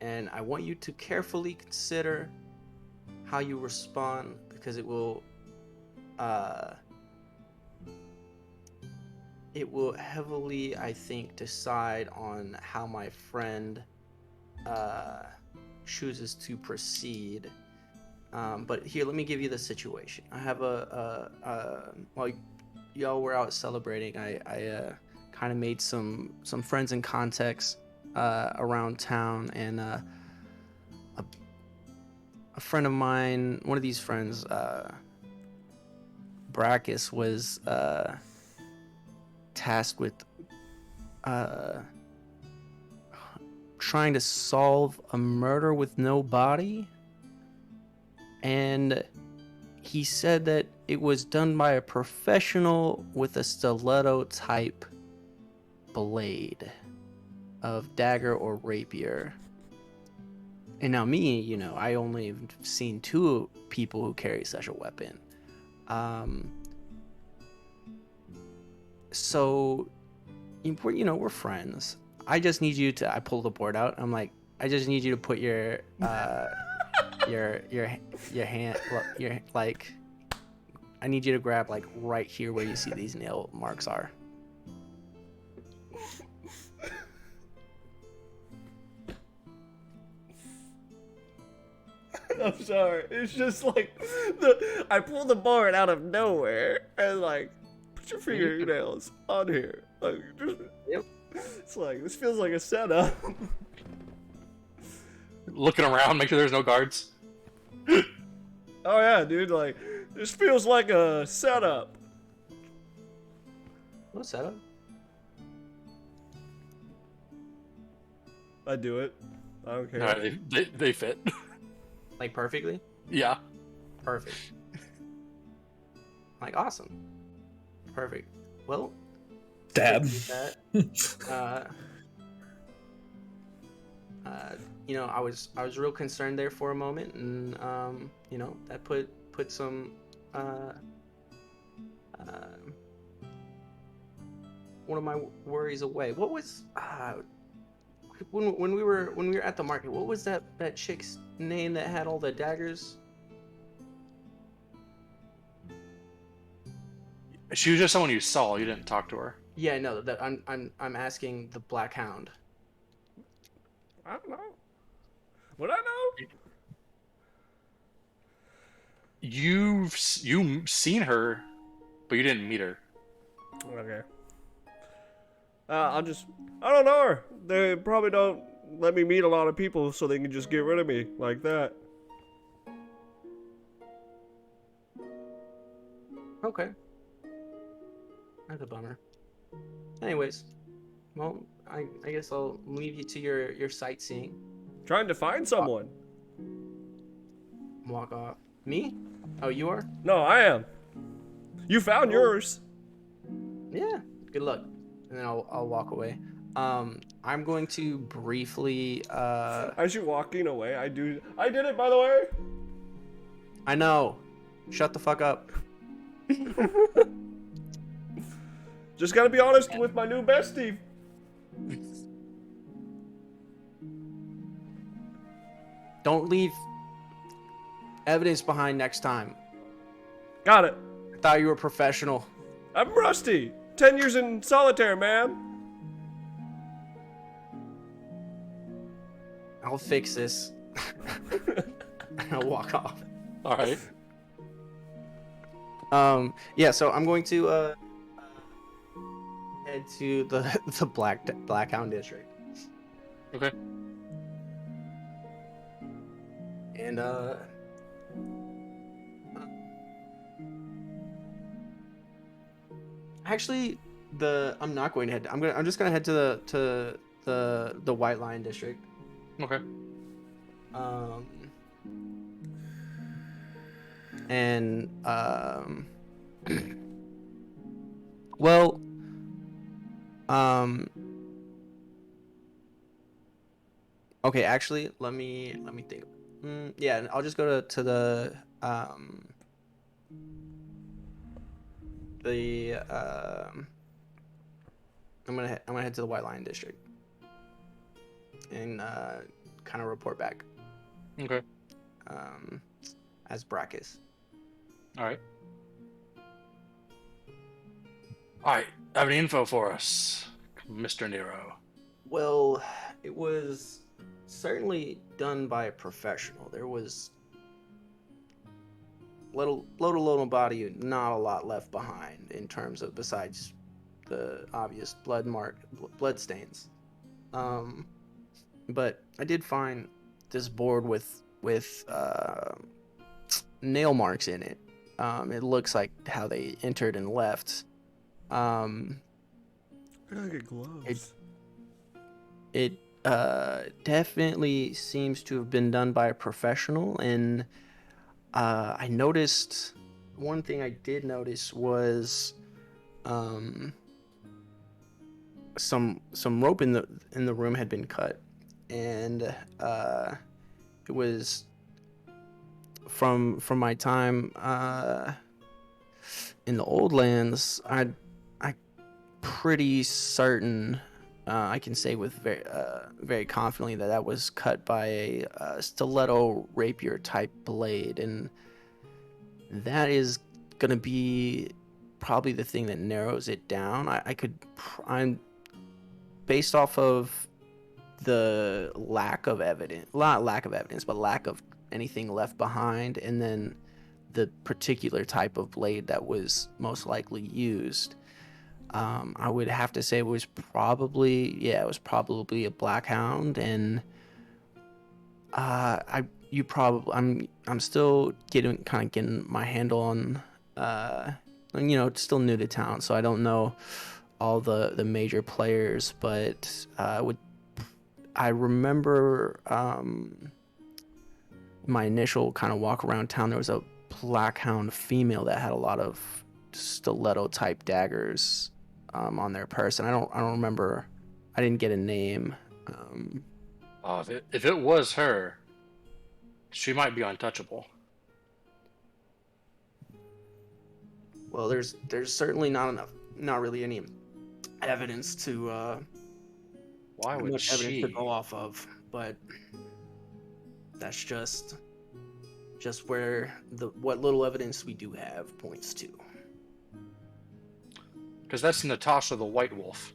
and I want you to carefully consider how you respond because it will heavily, I think, decide on how my friend chooses to proceed. But here, let me give you the situation. I have while y'all were out celebrating, I kind of made some friends and contacts around town, and a friend of mine, one of these friends, Brachus was tasked with trying to solve a murder with no body, and he said that it was done by a professional with a stiletto type blade of dagger or rapier. And now me, you know, I only have seen 2 people who carry such a weapon. So, we're friends. I just need you to. I pull the board out. I'm like, I just need you to put your hand, like, I need you to grab like right here where you see these nail marks are. I'm sorry. It's just like I pulled the board out of nowhere and like put your fingernails on here. Like just, Yep. It's like this feels like a setup. Looking around, make sure there's no guards. Oh yeah, dude. Like this feels like a setup. What setup? I do it. I don't care. No, they fit. Like perfectly? Yeah. Perfect. Like awesome. Perfect. Well, Dab. that, I was real concerned there for a moment, and that put some one of my worries away. What was when we were at the market? What was that chick's name that had all the daggers? She was just someone you saw. You didn't talk to her. Yeah, no. That I'm asking the Black Hound. I don't know. Would I know? You've seen her, but you didn't meet her. Okay. I don't know her. They probably don't let me meet a lot of people so they can just get rid of me like that. Okay. That's a bummer. Anyways, well, I guess I'll leave you to your sightseeing. Trying to find someone. Walk off. Me? Oh, you are? No, I am. You found yours. Yeah. Good luck. And then I'll walk away. I'm going to briefly. As you're walking away, I did it, by the way. I know. Shut the fuck up. Just gotta be honest with my new bestie. Don't leave evidence behind next time. Got it. I thought you were a professional. I'm rusty. 10 years in solitaire, man. I'll fix this. And I'll walk off. All right. Yeah, so I'm going to head to the Black Hound district. Okay. And actually I'm not going to head. I'm just gonna head to the White Lion district. Okay. And well, okay, actually, let me think. Yeah, I'll just go to the I'm gonna head to the White Lion district and kind of report back Okay. as Brachus. All right. All right. Have any info for us, Mr. Nero? Well, it was certainly done by a professional. There was little body, not a lot left behind in terms of besides the obvious blood stains. But I did find this board with nail marks in it. It looks like how they entered and left. I gotta get gloves. It definitely seems to have been done by a professional, and I noticed one thing I did notice was some rope in the room had been cut, and it was from my time in the old lands. I pretty certain I can say with very confidently that was cut by a stiletto rapier type blade, and that is gonna be probably the thing that narrows it down. I'm based off of the lack of evidence, not lack of evidence, but lack of anything left behind, and then the particular type of blade that was most likely used. I would have to say it was probably a blackhound, and I'm still getting my handle on, still new to town, so I don't know all the major players, but I remember my initial kind of walk around town, there was a blackhound female that had a lot of stiletto type daggers on their person. I don't remember. I didn't get a name. If it was her, she might be untouchable. Well, there's certainly not really any evidence to Why would much evidence to she? go off of, but that's just where what little evidence we do have points to. Because that's Natasha the White Wolf.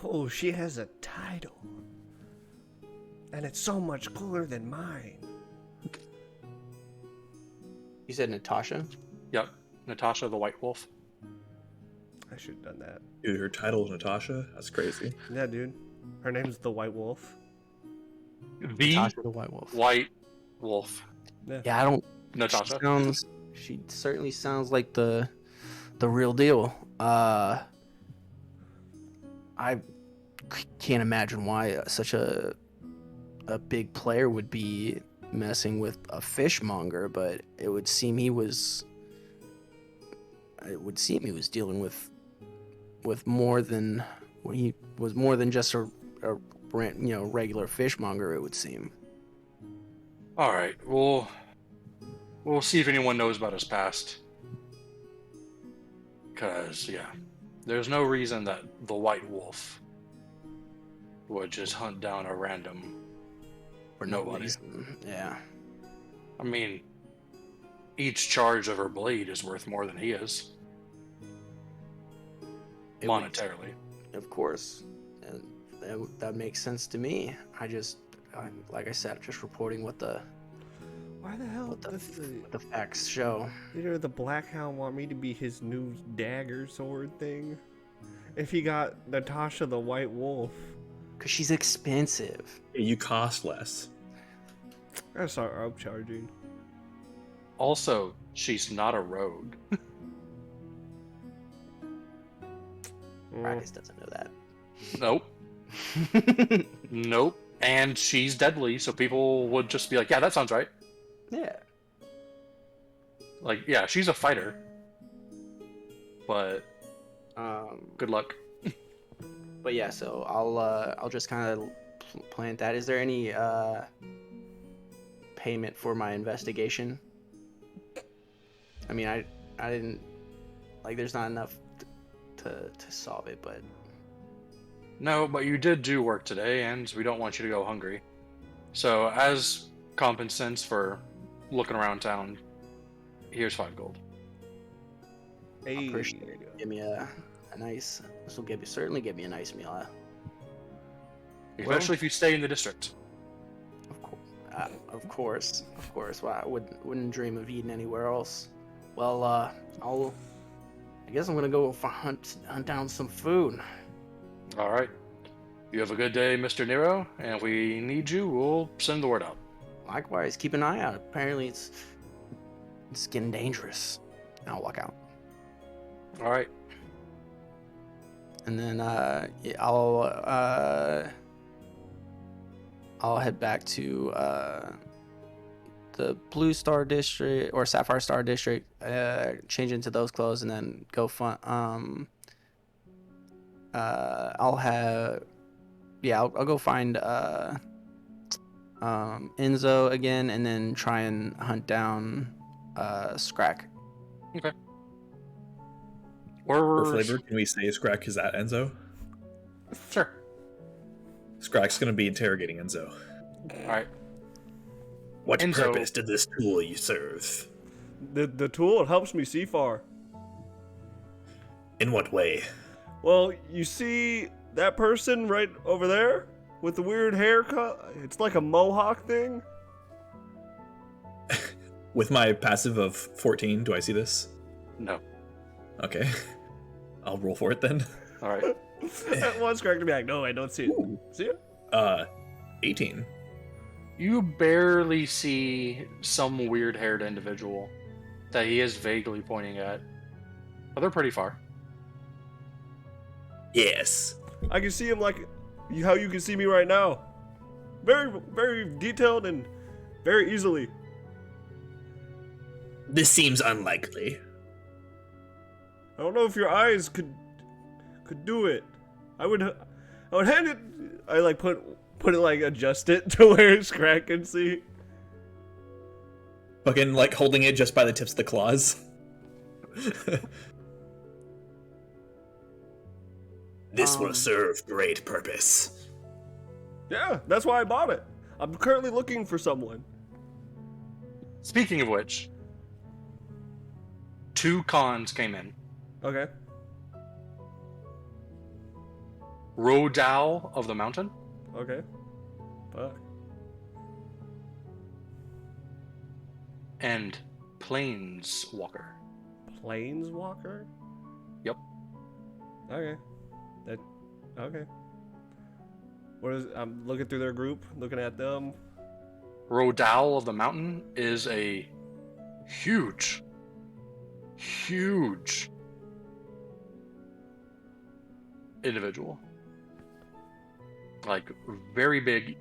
Oh, she has a title. And it's so much cooler than mine. You said Natasha? Yep, Natasha the White Wolf. I should have done that. Dude, her title is Natasha? That's crazy. Yeah, dude. Her name's the White Wolf. The Natasha the White Wolf. White Wolf. Yeah, I don't. Natasha. She certainly sounds like the real deal. I can't imagine why such a big player would be messing with a fishmonger, but it would seem he was dealing with more than just a regular fishmonger, it would seem. All right. We'll see if anyone knows about his past. Because, yeah, there's no reason that the White Wolf would just hunt down a random or nobody. Yeah. I mean, each charge of her blade is worth more than he is. Monetarily. Of course. And that makes sense to me. Like I said, just reporting what the Why the hell does the facts show. leader of the Blackhound want me to be his new dagger sword thing? If he got Natasha the White Wolf. Because she's expensive. You cost less. I gotta start upcharging. Also, she's not a rogue. Radius doesn't know that. Nope. Nope. And she's deadly, so people would just be like, yeah, that sounds right. Yeah. Like, yeah, she's a fighter. But good luck. But yeah, so I'll just kind of plant that. Is there any payment for my investigation? I mean, I didn't, like, there's not enough to solve it, but No, but you did do work today, and we don't want you to go hungry. So, as compensation for looking around town, here's 5 gold. I Hey, appreciate it. Give me a nice. This will certainly give me a nice meal. Especially if you stay in the district. Of course. Well, I wouldn't dream of eating anywhere else. Well, I guess I'm gonna go hunt down some food. All right. You have a good day, Mr. Nero, and if we need you, we'll send the word out. Likewise, keep an eye out. Apparently, it's getting dangerous. And I'll walk out. All right. And then yeah, I'll head back to the Blue Star District or Sapphire Star District, change into those clothes, and then go I'll go find Enzo again, and then try and hunt down Scrack. Okay. For flavor, can we say Scrack is at Enzo? Sure. Scrack's gonna be interrogating Enzo. All right. What Enzo- purpose did this tool you serve? The tool, it helps me see far. In what way? Well, you see that person right over there with the weird haircut? It's like a mohawk thing. With my passive of 14, do I see this? No. Okay. I'll roll for it then. All right. One's correcting me like, no, I don't see it. Ooh. See it? 18. You barely see some weird-haired individual that he is vaguely pointing at, but they're pretty far. Yes. I can see him like how you can see me right now. Very, very detailed and very easily. This seems unlikely. I don't know if your eyes could do it. I would hand it. I like put it like adjust it to where Scrack can see. Fucking like holding it just by the tips of the claws. This will serve great purpose. Yeah, that's why I bought it. I'm currently looking for someone. Speaking of which, 2 cons came in. Okay. Rodao of the Mountain Okay. Fuck. and Planeswalker. Planeswalker? Yep. Okay. Okay. What is? I'm looking through their group, looking at them. Rodao of the Mountain is a huge individual. Like, very big.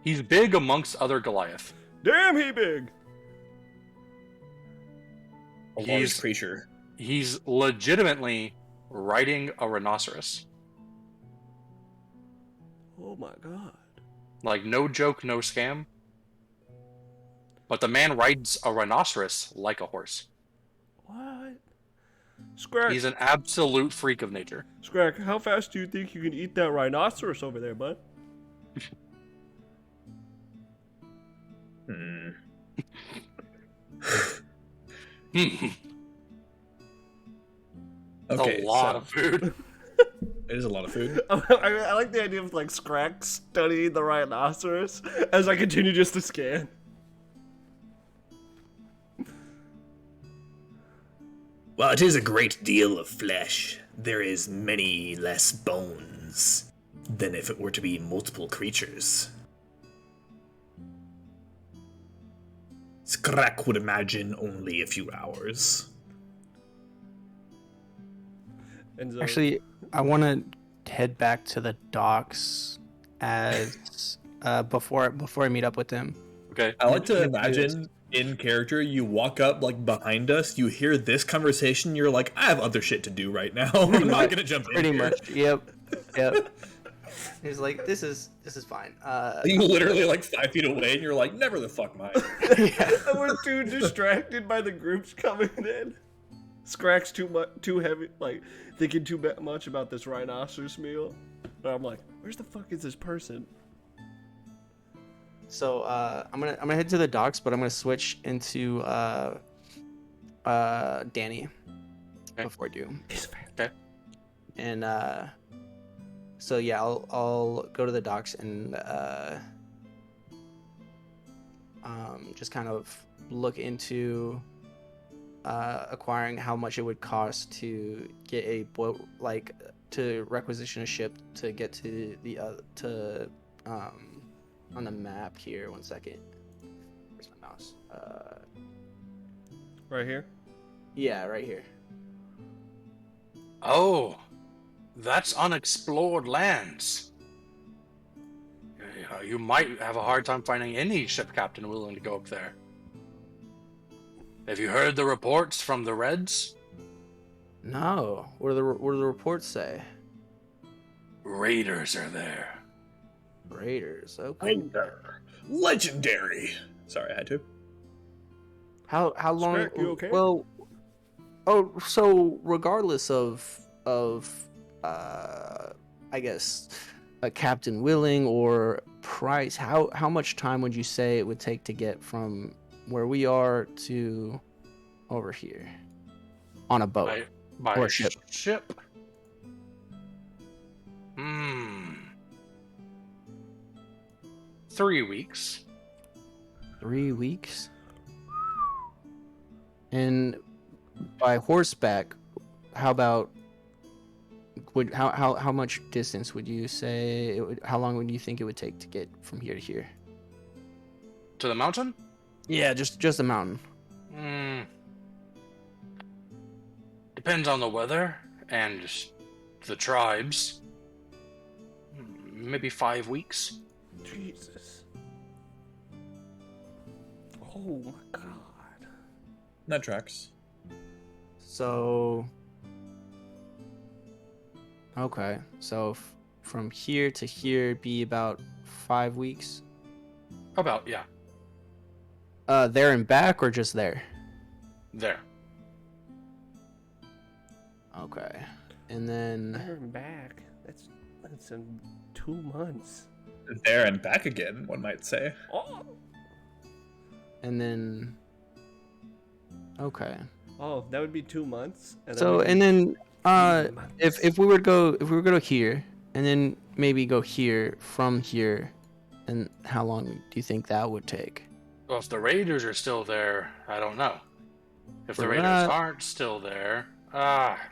He's big amongst other Goliath. Damn, he big. A He's- large creature. He's legitimately riding a rhinoceros. Oh my god. Like, no joke, no scam. But the man rides a rhinoceros like a horse. What? Scrack. He's an absolute freak of nature. Scrack, how fast do you think you can eat that rhinoceros over there, bud? Hmm. Okay, A lot so of food. it is a lot of food. I like the idea of like Scrack studying the rhinoceros as I continue just to scan. While it is a great deal of flesh, there is many less bones than if it were to be multiple creatures. Scrack would imagine only a few hours. And so, Actually, I want to head back to the docks as before I meet up with them. Okay. I like to Yeah, imagine in character, you walk up like behind us, you hear this conversation, you're like, I have other shit to do right now. I'm not gonna jump in. Pretty here." much. Yep. He's like, this is fine. You literally like 5 feet away, and you're like, never the fuck mind. Yeah. we're too distracted by the groups coming in. Scrack's too heavy, like thinking too much about this rhinoceros meal. And I'm like, where's the fuck is this person? So I'm gonna head to the docks, but I'm gonna switch into Danny Okay. before I do. Okay. And so yeah, I'll go to the docks and just kind of look into acquiring how much it would cost to get a boat, like to requisition a ship to get to the on the map here. 1 second. Where's my mouse? Right here. Yeah, right here. Oh, that's unexplored lands. You might have a hard time finding any ship captain willing to go up there. Have you heard the reports from the Reds? No. What do the reports say? Raiders are there. Raiders. Okay. Raider. Legendary. Sorry, I had to. How long? Speck, you okay? Well, oh, so regardless of I guess a Captain Willing or price, how much time would you say it would take to get from where we are to over here on a boat? By Or a ship. ship? 3 weeks. 3 weeks. And by horseback, how about how much distance would you say it would, how long would you think it would take to get from here to here? To the mountain? Yeah, just a mountain. Depends on the weather and the tribes. Maybe 5 weeks. Jesus. Oh my God. That tracks. So okay, so from here to here be about 5 weeks. About, yeah. There and back or just there? There. Okay, and then There and back. That's in 2 months. There and back again, one might say. Oh. and then okay. Oh, that would be 2 months. So and then if we were to go here and then maybe go here from here, and how long do you think that would take? Well, if the Raiders are still there, I don't know. If the For Raiders that- aren't still there,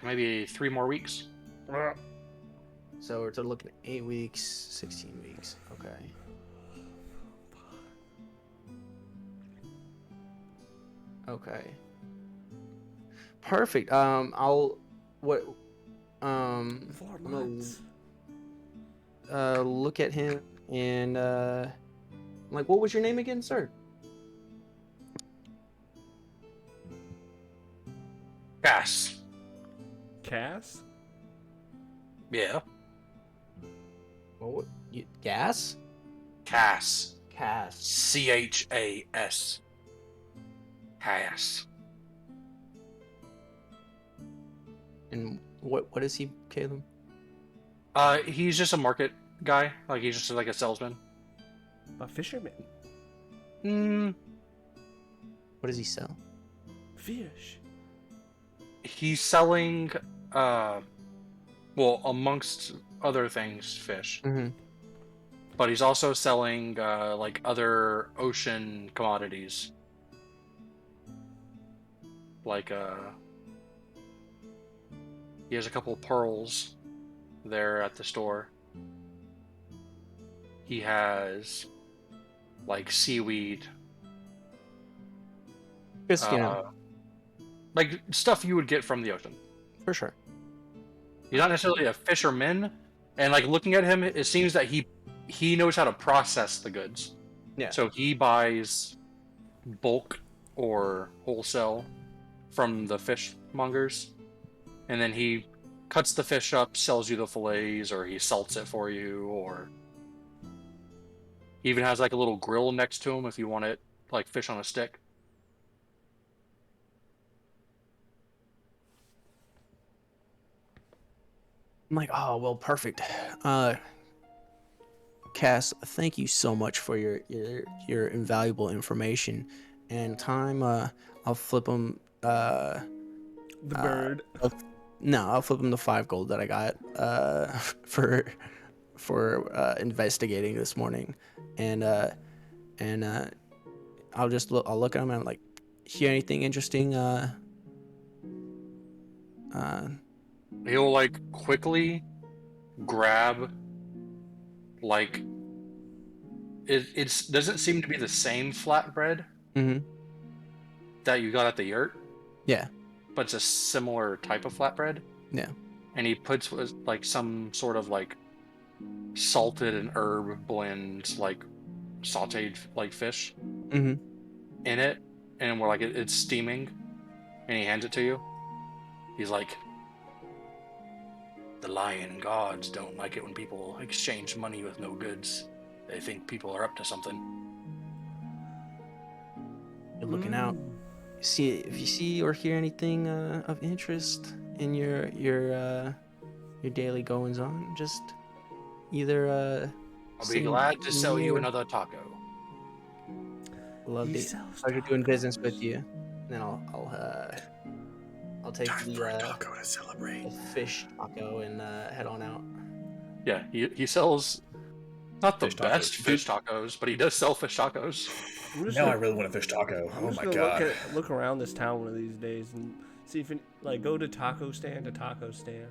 maybe 3 more weeks. So we're looking at 8 weeks, 16 weeks. Okay. Okay. Perfect. I'll what 4 I'm gonna months. look at him and like, what was your name again, sir? Cass. Cass? Yeah. What? Gas? Cass. Cass. C-H-A-S. Cass. And what is he, Caleb? He's just a market guy. Like, he's just like a salesman. A fisherman. What does he sell? Fish. He's selling, well, amongst other things, fish. Mm-hmm. But he's also selling, like, other ocean commodities. Like, he has a couple pearls there at the store. He has, like, seaweed. Just, you know, like, stuff you would get from the ocean. for sure. He's not necessarily a fisherman, and, like, looking at him, it seems that he knows how to process the goods. Yeah. So he buys bulk or wholesale from the fishmongers, and then he cuts the fish up, sells you the fillets, or he salts it for you, or he even has like a little grill next to him if you want it, like fish on a stick. I'm like, oh, well, perfect. Cass, thank you so much for your invaluable information and time. I'll flip him. The bird. I'll flip him the 5 gold that I got for investigating this morning, and I'll look at him and I'm like, hear anything interesting? He'll like quickly grab, like, it doesn't seem to be the same flatbread, Mm-hmm. that you got at the yurt, Yeah. but it's a similar type of flatbread. Yeah. And he puts like some sort of like salted and herb blend, like sautéed like fish Mm-hmm. in it, and we're like it's steaming, and he hands it to you. He's like, the lion gods don't like it when people exchange money with no goods. They think people are up to something. You're looking out. See if you see or hear anything of interest in your daily goings on, just either I'll be send glad to sell me you or- another taco. love He to sells pleasure doing tacos. business with you. Then I'll take Time for a the taco to celebrate. fish taco and head on out. Yeah, he sells not the Fish tacos. best fish tacos, but he does sell fish tacos. I'm just Now I gonna, really want a fish taco. I'm Oh just my gonna god. look around this town one of these days and see if like go to taco stand to taco stand.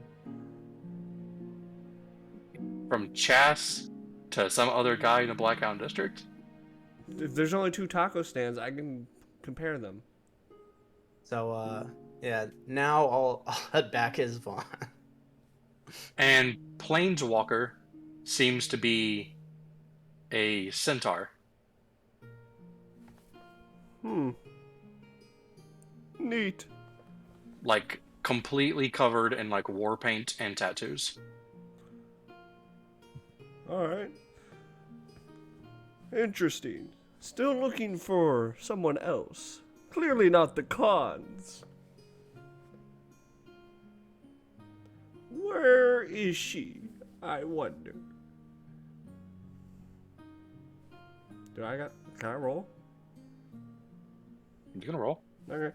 From Chas to some other guy in the Blackhound District. If there's only 2 taco stands, I can compare them. So yeah, now I'll head back as Vaughn. And Planeswalker seems to be a centaur. Neat. Like completely covered in like war paint and tattoos. Alright. Interesting. Still looking for someone else. Clearly not the cons. Where is she? I wonder. Can I roll? You gonna roll? Okay.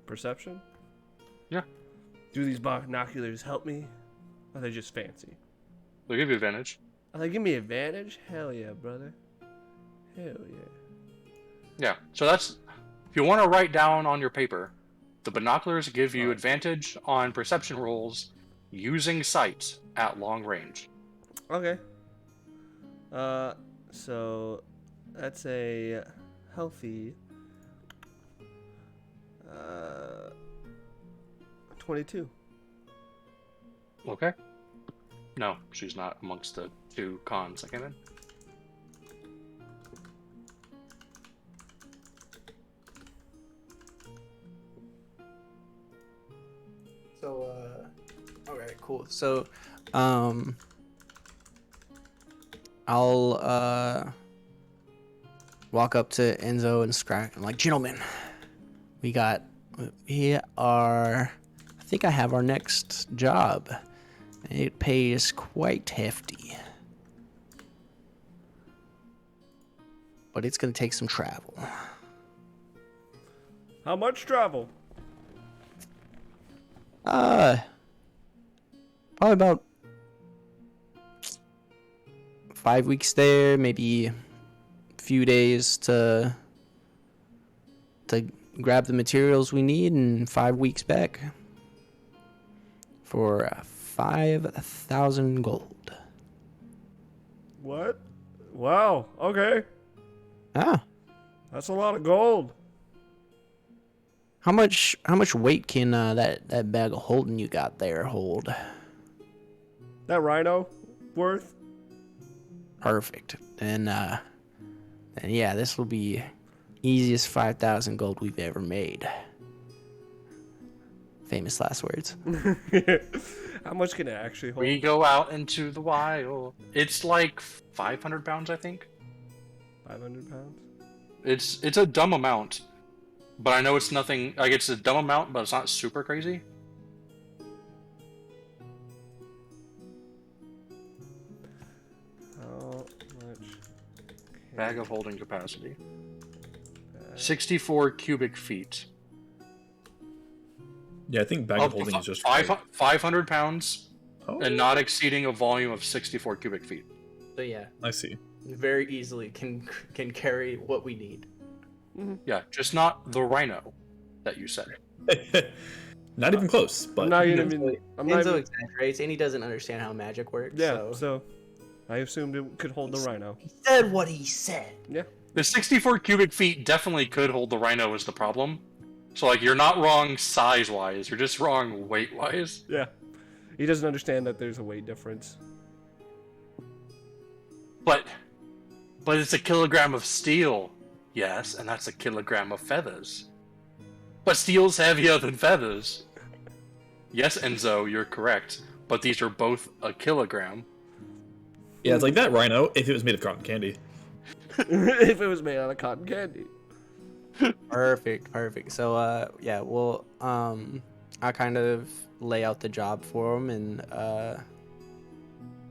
Perception? Yeah. Do these binoculars help me? Or are they just fancy? They'll give you advantage. Oh, they give me advantage? Hell yeah, brother. Hell yeah. Yeah. So that's if you want to write down on your paper, the binoculars give you advantage on perception rolls using sight at long range. Okay. So that's a healthy 22. Okay. No, she's not amongst the 2 cons that came in. So okay, cool. So I'll walk up to Enzo and Scrack. I'm like, gentlemen, we are. I think I have our next job. It pays quite hefty, but it's gonna take some travel. How much travel? Probably about 5 weeks there, maybe a few days to grab the materials we need, and 5 weeks back for 5,000 gold. What? Wow. Okay. Ah, That's a lot of gold. how much weight can that bag of holding you got there hold? That rhino worth? Perfect. And yeah, this will be easiest 5,000 gold we've ever made. Famous last words. How much can it actually hold? We go out into the wild. It's like 500 pounds, I think. 500 pounds? It's a dumb amount, but I know it's nothing. Like it's a dumb amount, but it's not super crazy. How much? Bag of holding capacity. 64 cubic feet. Yeah, I think bag of holding is just 500 pounds Oh, and not exceeding a volume of 64 cubic feet. So yeah, I see. very easily can carry what we need. Yeah, just not the rhino that you said. Not even close, but I'm not even. I'm not Enzo even. exaggerates, and he doesn't understand how magic works. Yeah. So I assumed it could hold the rhino. He said what he said. Yeah. The 64 cubic feet definitely could hold the rhino is the problem. So, like, you're not wrong size-wise, you're just wrong weight-wise. Yeah. He doesn't understand that there's a weight difference. But it's a kilogram of steel. Yes, and that's a kilogram of feathers. But steel's heavier than feathers. Yes, Enzo, you're correct. But these are both a kilogram. Yeah, it's like that rhino if it was made of cotton candy. If it was made out of cotton candy. Perfect. So yeah, well I kind of lay out the job for him and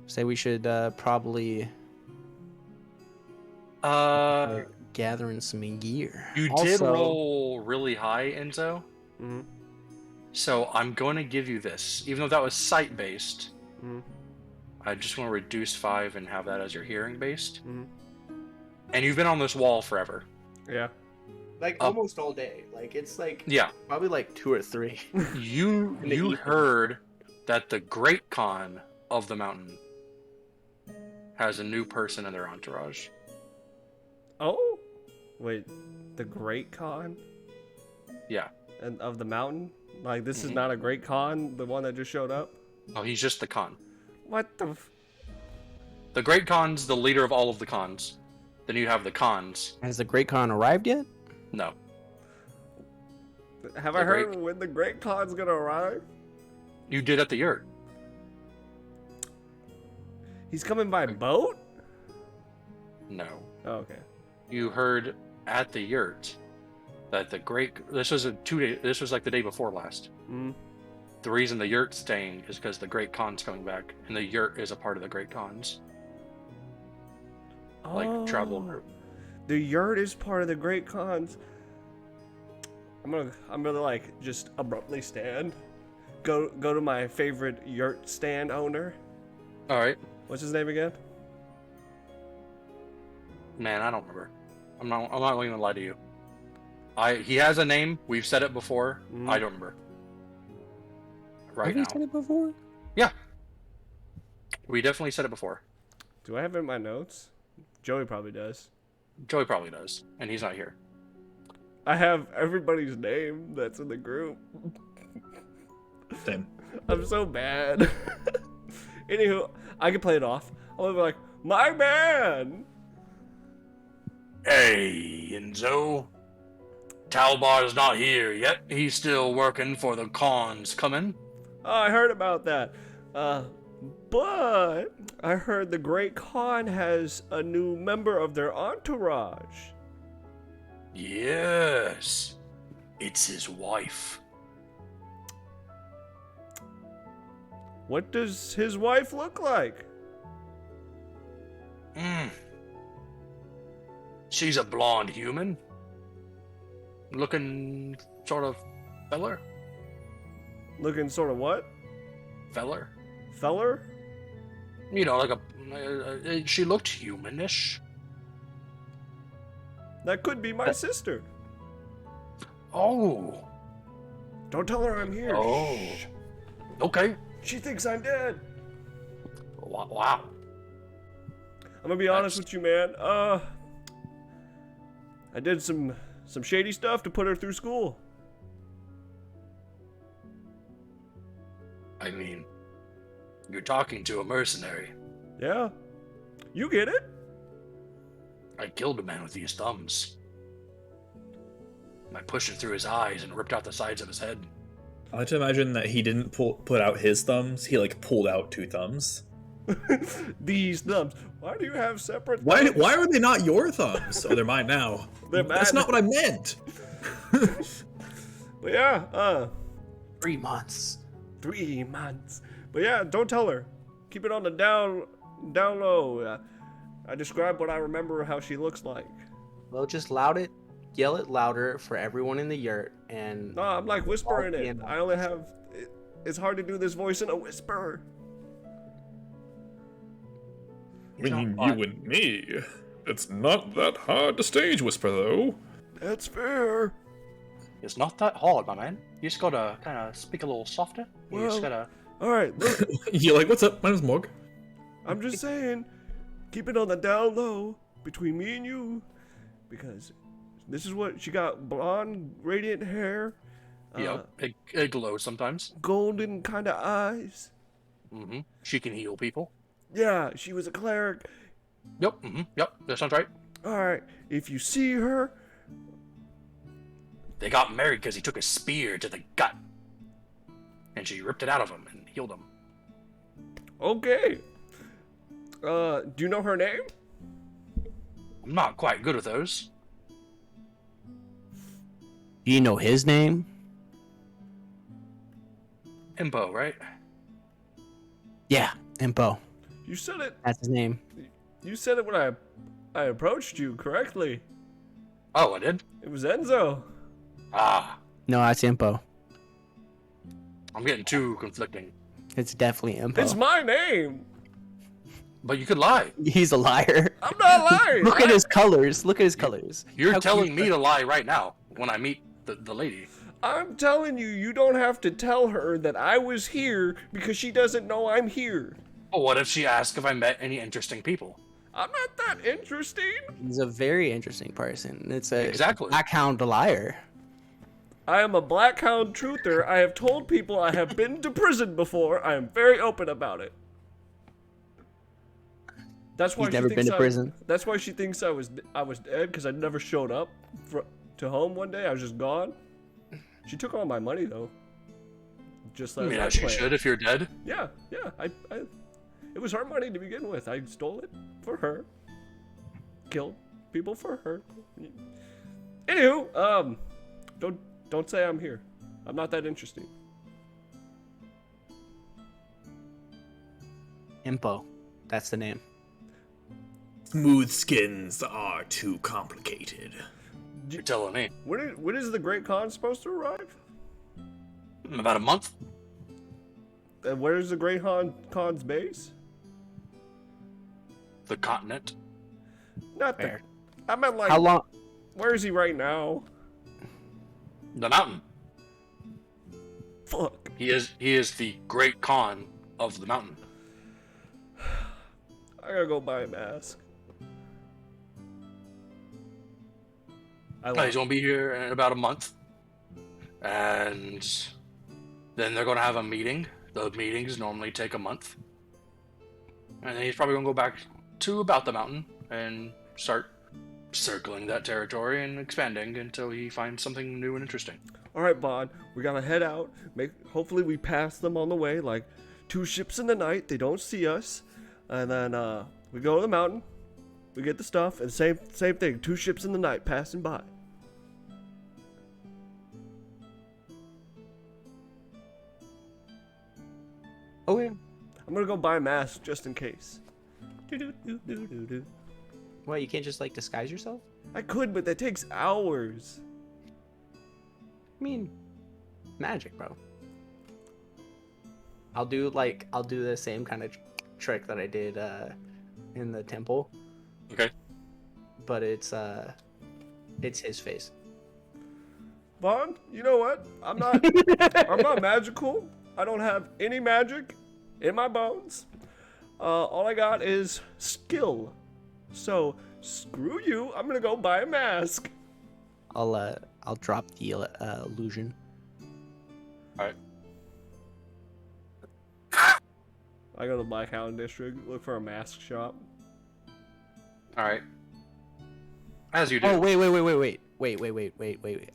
say we should probably gathering some gear. You did Also- roll really high, Enzo. Mhm. So I'm going to give you this, even though that was sight-based. Mhm. I just want to reduce 5 and have that as your hearing-based. Mhm. And you've been on this wall forever. Yeah. Like almost all day. Like it's like Yeah. probably like 2 or 3. You In the evening. heard that the Great Khan of the mountain has a new person in their entourage. Oh? Wait, the Great Khan? Yeah. And of the mountain? Like, this is Mhm. not a Great Khan, the one that just showed up? Oh, he's just the Khan. What the The Great Khan's the leader of all of the Khans. Then you have the Khans. Has the Great Khan arrived yet? No. Have The I heard Great- when the Great Khan's gonna arrive? You did at the yurt. He's coming by boat? No. Oh, okay. You heard at the yurt that the this was like the day before last. Mm. The reason the yurt's staying is because the Great Khan's coming back, and the yurt is a part of the Great Khans. Like travel Oh, group. the yurt is part of the Great Khans. I'm gonna like just abruptly stand. Go to my favorite yurt stand owner. All right, What's his name again? man, I don't remember. I'm not going to lie to you. He has a name. We've said it before. Mhm. I don't remember. Right Have we now, said it before? we definitely said it before. Do I have it in my notes? Joey probably does. Joey probably does, and he's not here. I have everybody's name that's in the group. Same. I'm so bad. Anywho, I can play it off. I'll be like, my man! Hey, Enzo. Talbar's not here yet. He's still working for the Khans coming. Oh, I heard about that. But I heard the Great Khan has a new member of their entourage. Yes, it's his wife. What does his wife look like? She's a blonde human. Looking sort of feller. Looking sort of what? Feller. Feller? You know, like she looked humanish. That could be my sister. Oh. Don't tell her I'm here. Oh. Shh. Okay. She thinks I'm dead. Wow. I'm gonna be honest with you, man. I did some shady stuff to put her through school. I mean, you're talking to a mercenary. Yeah. You get it? I killed a man with these thumbs. I pushed it through his eyes and ripped out the sides of his head. I like to imagine that he didn't put out his thumbs. He like pulled out 2 thumbs. These thumbs. Why do you have separate Why? thumbs? Why are they not your thumbs? Oh, they're mine now. They're That's mine. not what I meant. But yeah, 3 months. 3 months. But yeah, don't tell her. Keep it on the down low. I described what I remember how she looks like. Well, just yell it louder for everyone in the yurt, and No, I'm like whispering it. Yeah. I only have. It's hard to do this voice in a whisper. It's not hard. and me. It's not that hard to stage whisper, though. That's fair. It's not that hard, my man. You just gotta kind of speak a little softer. You Well- just gotta. All right, look. You're like, what's up? My name's Morg. I'm just saying, keep it on the down low between me and you, because this is what she got: blonde, radiant hair, Yep. It glows sometimes. golden kind of eyes. She can heal people. Yeah, she was a cleric. Yep. Yep. That sounds right. All right, if you see her, They got married because he took a spear to the gut, and she ripped it out of him and healed him. okay. Do you know her name? I'm not quite good with those. Do you know his name? Impo, right? Yeah, Impo. You said it. That's his name. You said it when I approached you correctly. Oh, I did. It was Enzo. Ah, No, that's Impo. I'm getting too conflicting. It's definitely Impo. It's my name. But you could lie. He's a liar. I'm not lying. Look at his colors. Look at his colors. You're How telling cute. me to lie right now when I meet the lady. I'm telling you, you don't have to tell her that I was here because she doesn't know I'm here. But what if she asks if I met any interesting people? I'm not that interesting. He's a very interesting person. It's a Exactly. blackhound liar. I am a blackhound truther. I have told people I have been to prison before. I am very open about it. That's why He's she never thinks been to prison. That's why she thinks I was dead, because I never showed up to home one day. I was just gone. She took all my money though. Just I as mean, I as you planned. should if you're dead. Yeah. It was her money to begin with. I stole it for her. Killed people for her. Anywho, don't say I'm here. I'm not that interesting. Impo. That's the name. Smooth skins are too complicated. You're telling me. When is the Great Khan supposed to arrive? In about a month? And where's the Great Khan's base? The continent. Not Fair. there. I meant like, How long? where is he right now? The mountain. Fuck. He is the great Khan of the mountain. I gotta go buy a mask. He's gonna be here in about a month. And then they're gonna have a meeting. The meetings normally take a month. And then he's probably gonna go back to about the mountain and start circling that territory and expanding until he finds something new and interesting. All right, Bond, we gotta head out. Hopefully we pass them on the way, like 2 ships in the night. They don't see us, and then we go to the mountain. We get the stuff, and same thing. 2 ships in the night passing by. Okay. I'm gonna go buy a mask just in case. Do-do-do-do-do-do. What? You can't just like disguise yourself? I could, but that takes hours. I mean, magic, bro. I'll do the same kind of trick that I did in the temple, Okay. but it's his face. Bond, you know what? I'm not magical. I don't have any magic in my bones. All I got is skill. So screw you. I'm gonna go buy a mask. I'll drop the illusion. Alright. I go to Blackhound District, look for a mask shop. Alright. As you do. Oh wait.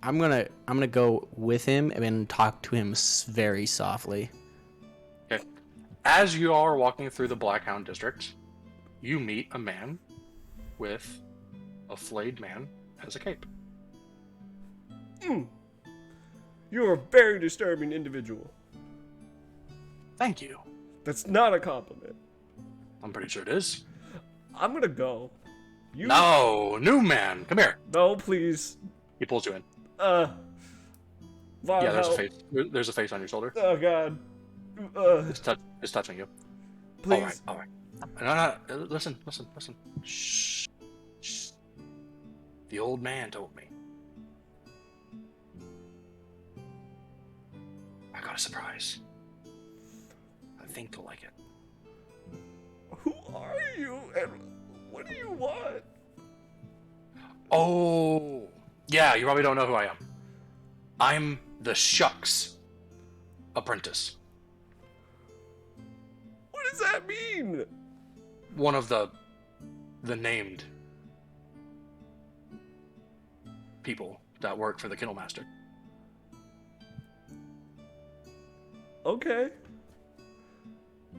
I'm gonna go with him and talk to him very softly. Okay. As you are walking through the Blackhound District, you meet a man with a flayed man as a cape. You're a very disturbing individual. Thank you. That's not a compliment. I'm pretty sure it is. I'm gonna go. You No, new man, come here. No, please. He pulls you in. Von, Yeah, there's a help. face. There's a face on your shoulder. Oh god. It's touching you. Please. All right. No. Listen. Shh. The old man told me. I got a surprise. I think you'll like it. Who are you? And What do you want? Oh, yeah, you probably don't know who I am. I'm the Shucks apprentice. What does that mean? One of the named people that work for the Kennel Master. Okay.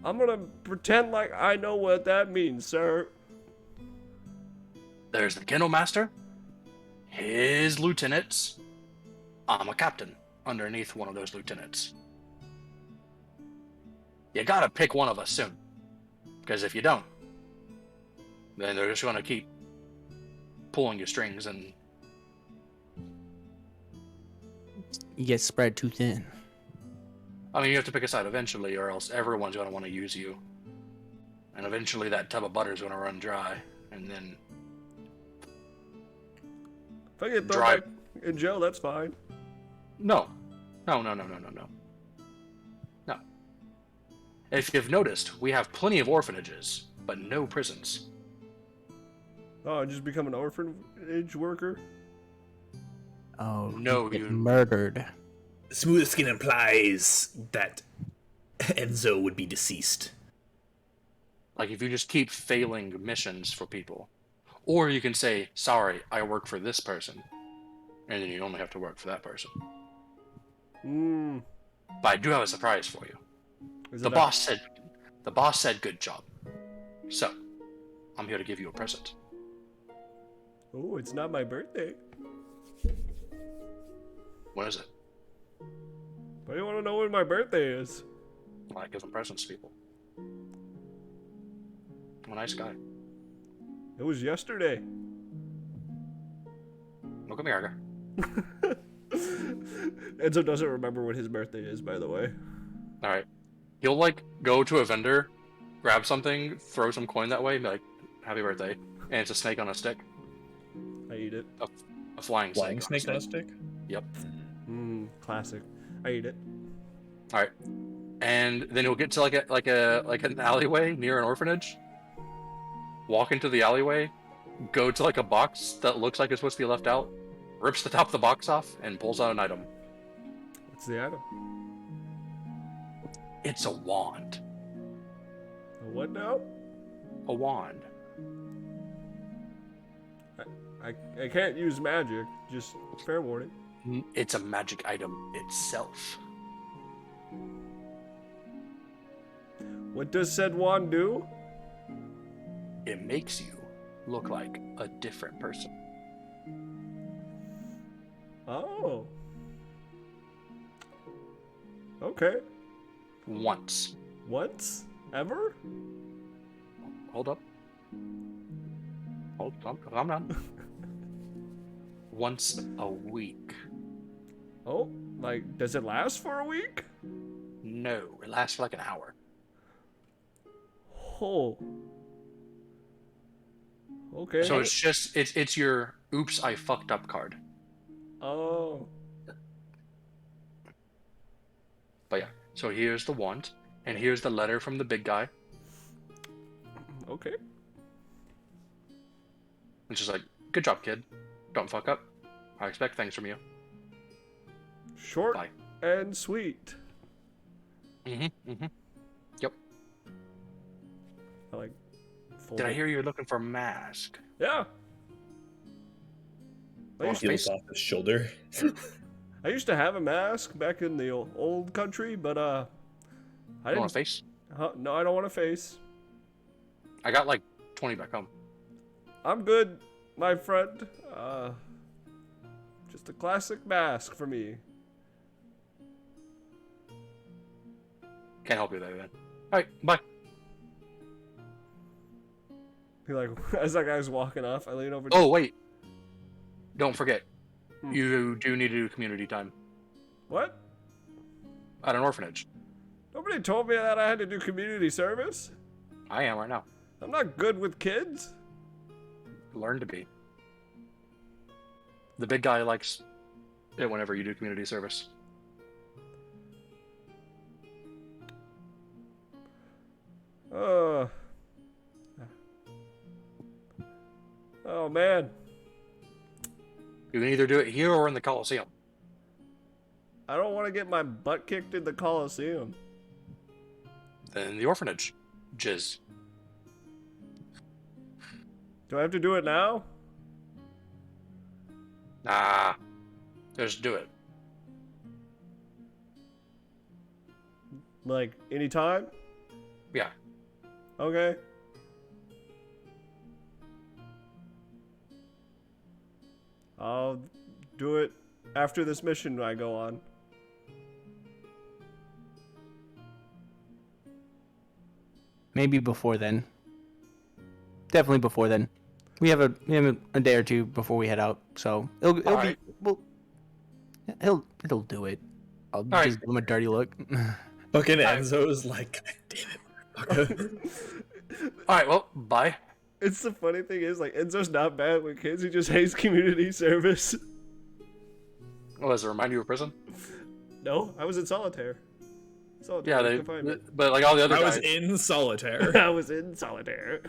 I'm gonna pretend like I know what that means, sir. There's the Kennel Master, his lieutenants. I'm a captain underneath one of those lieutenants. You gotta pick one of us soon. Because if you don't, then they're just gonna keep pulling your strings and You get spread too thin. I mean, you have to pick a side eventually, or else everyone's going to want to use you. And eventually that tub of butter is going to run dry. And then... If I get thrown Dry. back in jail, that's fine. No. No. If you've noticed, we have plenty of orphanages, but no prisons. Oh, I just become an orphanage worker? Oh, No, you get you- murdered. Smooth skin implies that Enzo would be deceased. Like, if you just keep failing missions for people. Or you can say, sorry, I work for this person. And then you only have to work for that person. Hmm. But I do have a surprise for you. Is The it boss said good job. So, I'm here to give you a present. Oh, it's not my birthday. What is it? Why do you want to know when my birthday is? Well, I give them presents to people. I'm a nice guy. It was yesterday. Look at me, Arga. Enzo doesn't remember what his birthday is, by the way. Alright. He'll, like, go to a vendor, grab something, throw some coin that way, and be like, happy birthday. And it's a snake on a stick. I eat it. A flying Flying snake. snake on a stick? Yep. Classic. I eat it. Alright. And then he'll get to like an alleyway near an orphanage. Walk into the alleyway, go to like a box that looks like it's supposed to be left out, rips the top of the box off, and pulls out an item. What's the item? It's a wand. A what now? A wand. I can't use magic. Just fair warning. It's a magic item itself. What does said wand do? It makes you look like a different person. Oh. Okay. Once. Once? Ever? Hold up. Calm down. Once a week. Oh, like, does it last for a week? No, it lasts for like an hour. Oh. Okay. So it's just it's your oops I fucked up card. Oh. But yeah, so here's the wand, and here's the letter from the big guy, Okay. which is like, good job, kid. Don't fuck up. I expect things from you. Short Bye. and sweet. Yep. I like. Did I hear you're looking for a mask? Yeah. Feels off his shoulder. I used to have a mask back in the old country, but I You didn't. want a face? No, I don't want a face. I got like 20 back home. I'm good, my friend. Just a classic mask for me. Can't help you there then. Alright, bye. He like as that guy's walking off, I lean over. Oh, wait. Don't forget. Hmm. You do need to do community time What? at an orphanage. Nobody told me that I had to do community service. I am right now. I'm not good with kids. Learn to be. The big guy likes it whenever you do community service. Oh man, You can either do it here or in the Coliseum. I don't want to get my butt kicked in the Coliseum. Then the orphanage. Jizz. Do I have to do it now? Nah. Just do it. Like anytime? Yeah. Okay. I'll do it after this mission I go on. Maybe before then. Definitely before then. We have a day or two before we head out, so it'll be Alright. well. It'll do it. I'll Alright. just give him a dirty look. Fucking Alright. Enzo's like, God damn it, motherfucker." Alright, well, bye. It's the funny thing is, like, Enzo's not bad with kids, he just hates community service. What does it remind you of prison? No, I was in solitaire. Yeah, Confinement. but like all the other I was guys, in solitaire. I was in solitaire.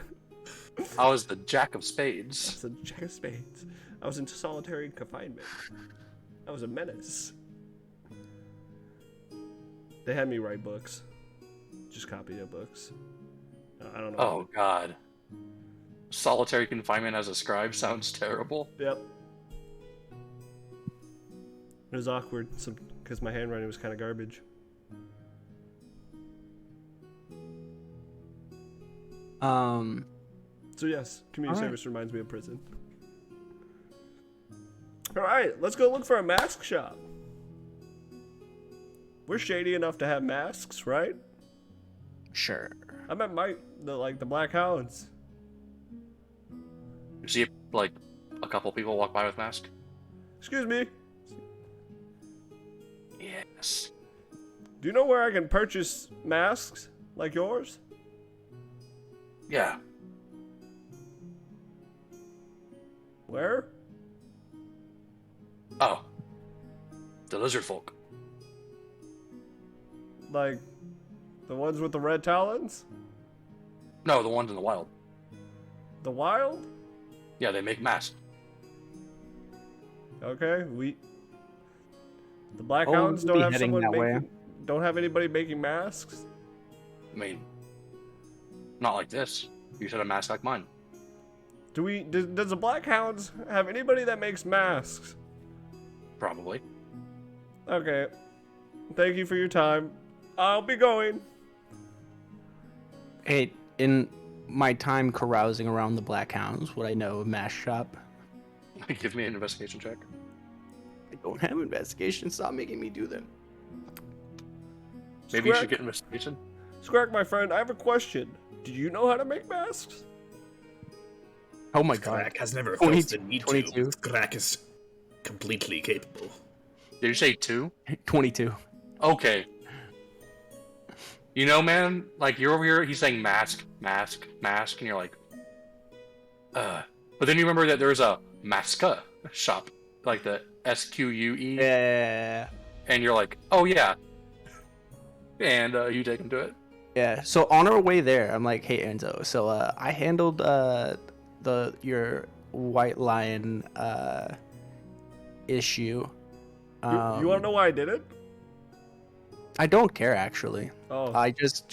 I was the Jack of Spades. It's a jack of spades. I was in solitary confinement. I was a menace. They had me write books. Just copy their books. I don't know. Oh God. Solitary confinement as a scribe sounds terrible. Yep. It was awkward because my handwriting was kind of garbage. So yes, community Alright. service reminds me of prison. Alright, let's go look for a mask shop. We're shady enough to have masks, right? Sure. I met the Black Hounds. You see like a couple people walk by with masks? Excuse me, Yes. do you know where I can purchase masks like yours? Yeah. Where? Oh. The lizard folk. Like, the ones with the red talons? No, the ones in the wild. The wild? Yeah, they make masks. Okay, the Black Oh, Hounds we'll don't be have heading someone that way. don't have anybody making masks? I mean, not like this. You said a mask like mine. Does the Black Hounds have anybody that makes masks? Probably. Okay. Thank you for your time. I'll be going. Hey, in my time carousing around the Black Hounds, would I know a mask shop? Give me an investigation check. I don't have investigation. Stop making me do them. Maybe you Scrack- should get investigation. Scrack, my friend, I have a question. Do you know how to make masks? Oh my god. Crack has never felt 22, the need 22. to. Crack is completely capable. Did you say 2? 22. Okay. You know, man, like you're over here, he's saying mask, mask, mask, and you're like, But then you remember that there's a Masca shop, like the SQUE, Yeah. and you're like, oh yeah. And you take him to it. Yeah. So on our way there, I'm like, hey Enzo. So I handled your White Lion issue. You want to know why I did it? I don't care actually. Oh, I just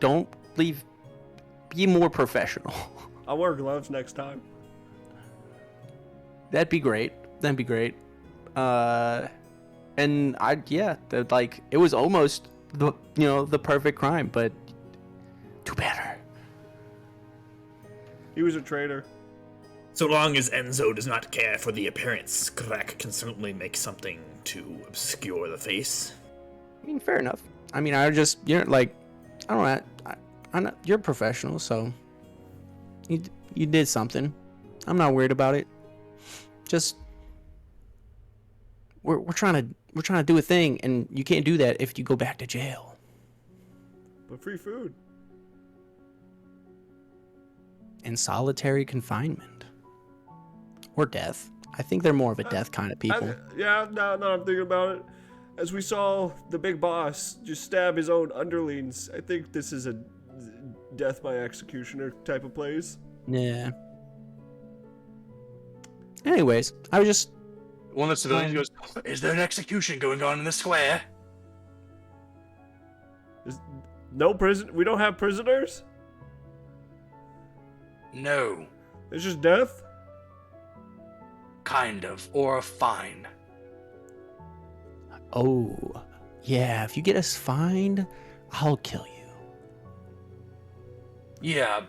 don't leave. Be more professional. I'll wear gloves next time. That'd be great. That'd be great. And like it was almost the perfect crime, but do better. He was a traitor. So long as Enzo does not care for the appearance, Crack can certainly make something to obscure the face. I mean, fair enough. I mean, you're like, I don't know. I'm not, you're a professional, so you did something. I'm not worried about it. Just we're trying to do a thing, and you can't do that if you go back to jail. But free food. In solitary confinement or death. I think they're more of a death kind of people. Now I'm thinking about it. As we saw the big boss just stab his own underlings, I think this is a death by executioner type of place. Yeah. Anyways, I was just One of the civilians goes, "Is there an execution going on in the square?" No prison. We don't have prisoners. No, It's just death. kind of, or a fine. Oh, yeah, if you get us fined, I'll kill you. Yeah,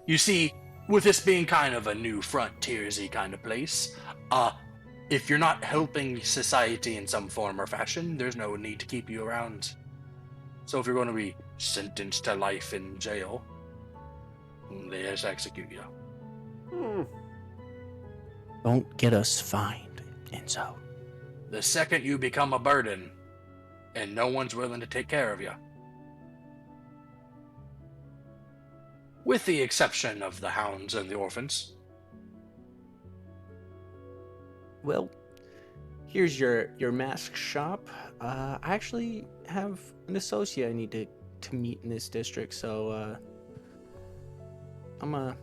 you see, with this being kind of a new frontiersy kind of place, if you're not helping society in some form or fashion, there's no need to keep you around. So if you're going to be sentenced to life in jail, they just execute you. Hmm. Don't get us fined, Enzo. The second you become a burden, and no one's willing to take care of you. With the exception of the hounds and the orphans. Well, here's your mask shop. I actually have an associate I need to meet in this district, so I'll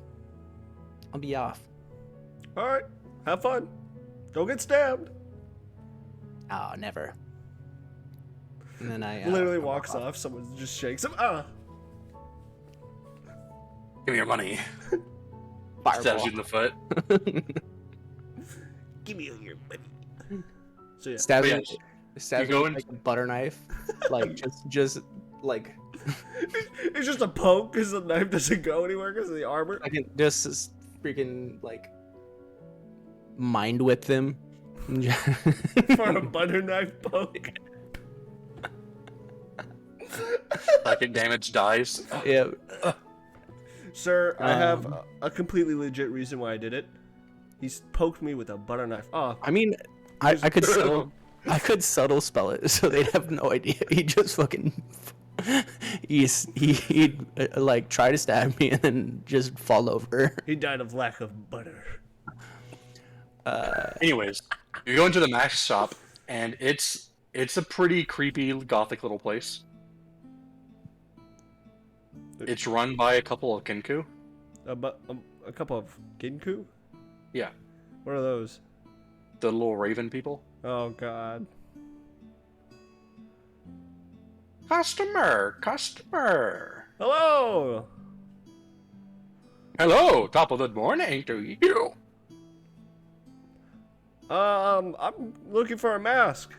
be off. All right. Have fun. Don't get stabbed. Oh, never. And then I Literally walks off. Someone just shakes him. Ah. Give me your money. Fireball. Stabs you in the foot. Give me your money. So yeah. Stabs But me, yeah, stabs you go me in- with, like a butter knife, like just like It's just a poke because the knife doesn't go anywhere because of the armor. I can just freaking like mind whip them. For a butter knife poke. Psychic damage dies. Yeah. Sir, I have Um, a completely legit reason why I did it. He's poked me with a butter knife. Oh, I mean, I could subtle spell it so they'd have no idea. He just fucking he'd like try to stab me and then just fall over. he died of lack of butter. Anyways, you go into the mask shop, and it's a pretty creepy, gothic little place. It's run by a couple of Kinku. A couple of Ginku? Yeah, What are those? the little raven people. Oh god. Customer. Hello! Hello, top of the morning to you. I'm looking for a mask.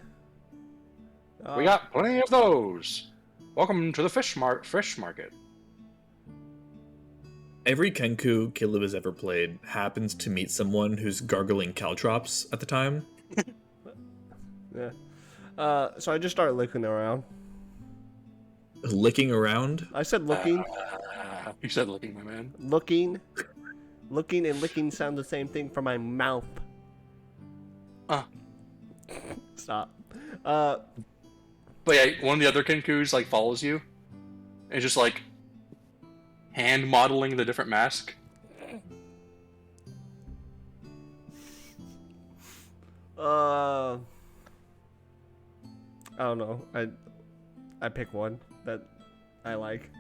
We got plenty of those. Welcome to the fish market. Every Kenku Caleb has ever played happens to meet someone who's gargling caltrops at the time. Yeah. So I just started looking around. Licking around. I said looking. You said looking, my man. Looking. Looking and licking sound the same thing for my mouth. Stop. But yeah, one of the other Kenkus like follows you, and just like hand modeling the different mask. I don't know. I pick one that I like.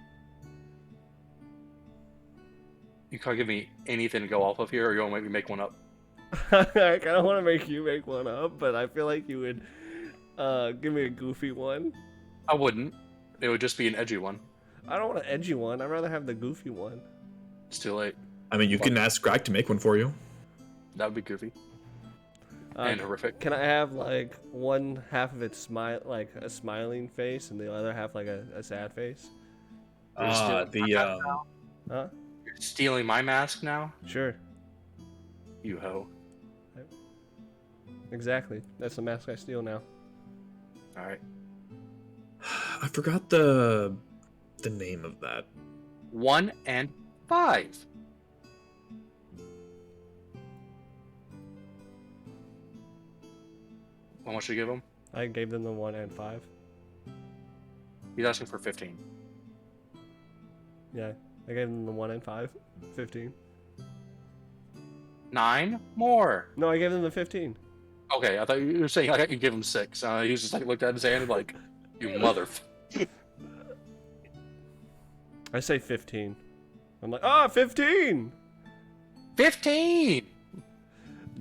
You can't give me anything to go off of here, or you want to make me make one up. I kind of want to make you make one up, but I feel like you would give me a goofy one. I wouldn't. It would just be an edgy one. I don't want an edgy one. I'd rather have the goofy one. It's too late. I mean, you can ask Greg to make one for you. That would be goofy and horrific. Can I have like one half of it like a smiling face, and the other half like a sad face? You're Huh? You're stealing my mask now, Sure. you hoe. Exactly. That's the mask I steal now. All right. I forgot the name of that. 1 and 5. How much should you give him? I gave them the 1 and 5. He's asking for 15. Yeah. I gave them the 1 and 5. 15. 9 more. No, I gave them the 15. Okay, I thought you were saying like you give him 6. He was just like looked at his hand like, you mother. I say 15. I'm like, 15! 15.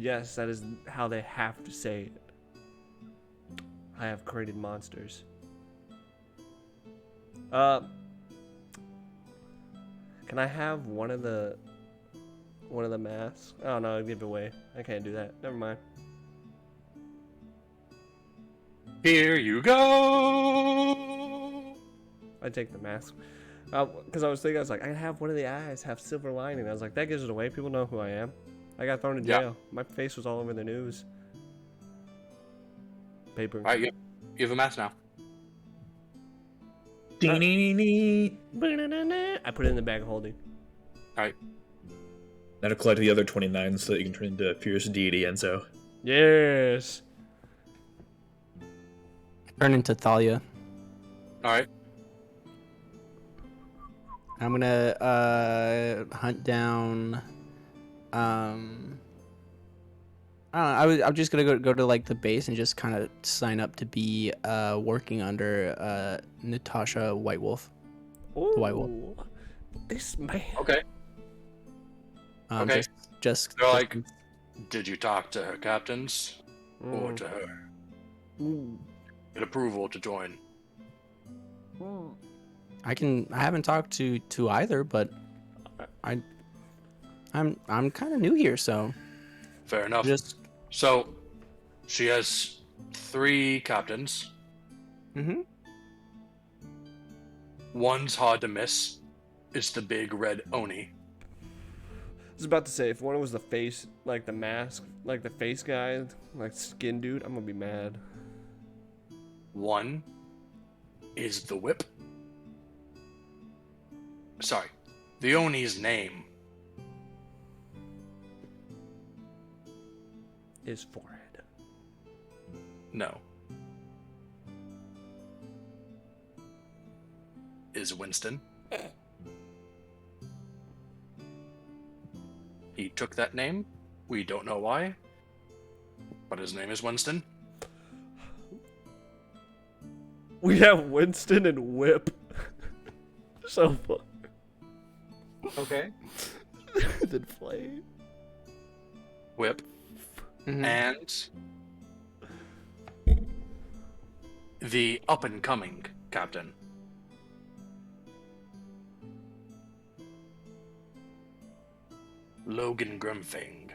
Yes, that is how they have to say it. I have created monsters. Can I have one of the masks? Oh no, I'd give it away. I can't do that. Never mind. Here you go. I take the mask. Because I was thinking, I was like, I have one of the eyes have silver lining. I was like, that gives it away. People know who I am. I got thrown in Yeah. jail. My face was all over the news. Paper. All right, you have a mask now. Dee-nee-nee-nee. I put it in the bag of holding. All right. Now to collect the other 29 so that you can turn into Fierce Deity Enzo. Yes. Turn into Thalia. All right. I'm gonna hunt down. I don't know. I'm just gonna go to like the base and just kind of sign up to be working under Natasha White Wolf. Ooh, White Wolf. This man. Okay. Okay. Just They're like, did you talk to her captains or Mm. to her? Mm. Get approval to join. Mm. I haven't talked to either, but I'm kind of new here, so Fair enough. just So, she has 3 captains. mm-hmm. One's hard to miss. It's the big red Oni. I was about to say, if one was the face, like the mask, like the face guy, like skin dude, I'm gonna be mad. One is the whip. Sorry, the Oni's name. His forehead. No. Is Winston. He took that name. We don't know why. But his name is Winston. We have Winston and Whip. So fun. Okay. Then Flame. Whip. Mm-hmm. And the up and coming captain. Logan Grimfang.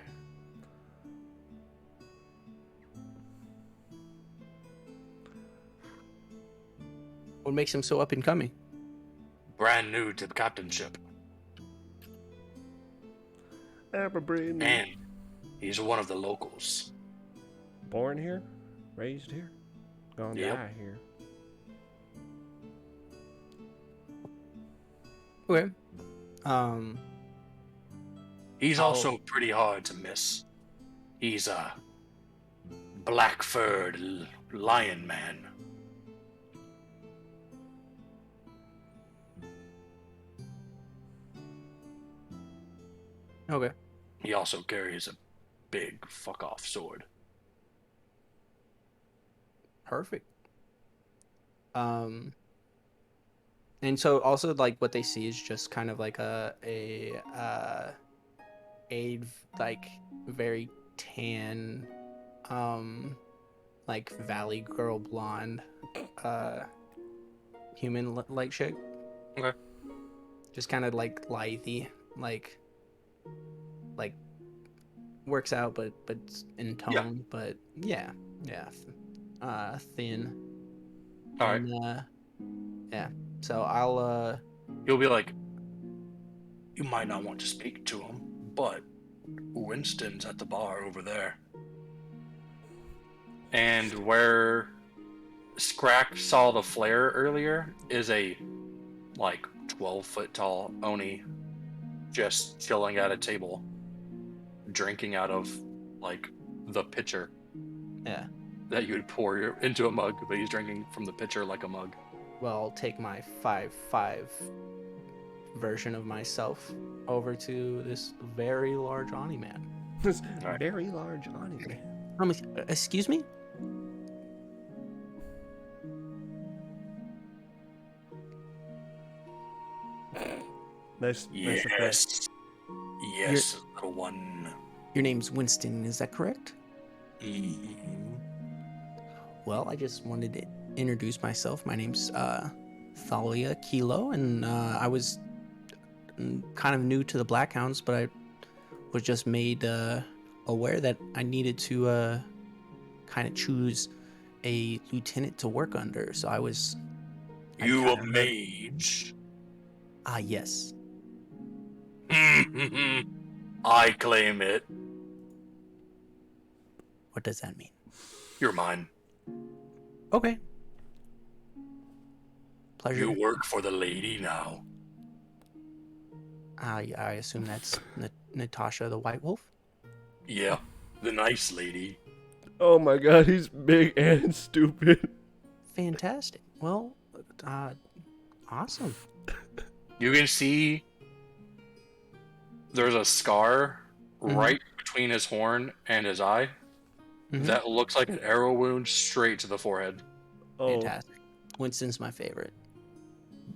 What makes him so up and coming? Brand new to the captainship. Aberbreen. And he's one of the locals. Born here, raised here, gonna Yep. die here. Okay. He's Oh. also pretty hard to miss. He's a black-furred lion man. Okay. He also carries a big fuck-off sword. Perfect. And so also like what they see is just kind of like a like very tan like valley girl blonde human like chick. Okay. Just kind of like lithy, like works out but in tone, Yeah. but yeah thin. All right. And, yeah. So I'll You'll be like, you might not want to speak to him, but Winston's at the bar over there. And where Scrack saw the flare earlier is a, like, 12-foot tall Oni just chilling at a table, drinking out of, like, the pitcher yeah. that you would pour into a mug, but he's drinking from the pitcher like a mug. Well, I'll take my 5'5" version of myself over to this very large Ani man. This Alright. very large Ani man. Excuse me? Nice effect. Yes, little one. Your name's Winston, is that correct? Well, I just wanted to introduce myself. My name's Thalia Kilo, and I was kind of new to the Black Hounds, but I was just made aware that I needed to kind of choose a lieutenant to work under. So I was. You a mage? Yes. I claim it. What does that mean? You're mine. Okay. Pleasure. You work for the lady now. I assume that's Natasha the White Wolf. Yeah, the nice lady. Oh my god, he's big and stupid. Fantastic. Well, awesome. You can see there's a scar right between his horn and his eye that looks like an arrow wound straight to the forehead. Oh, Fantastic. Winston's my favorite.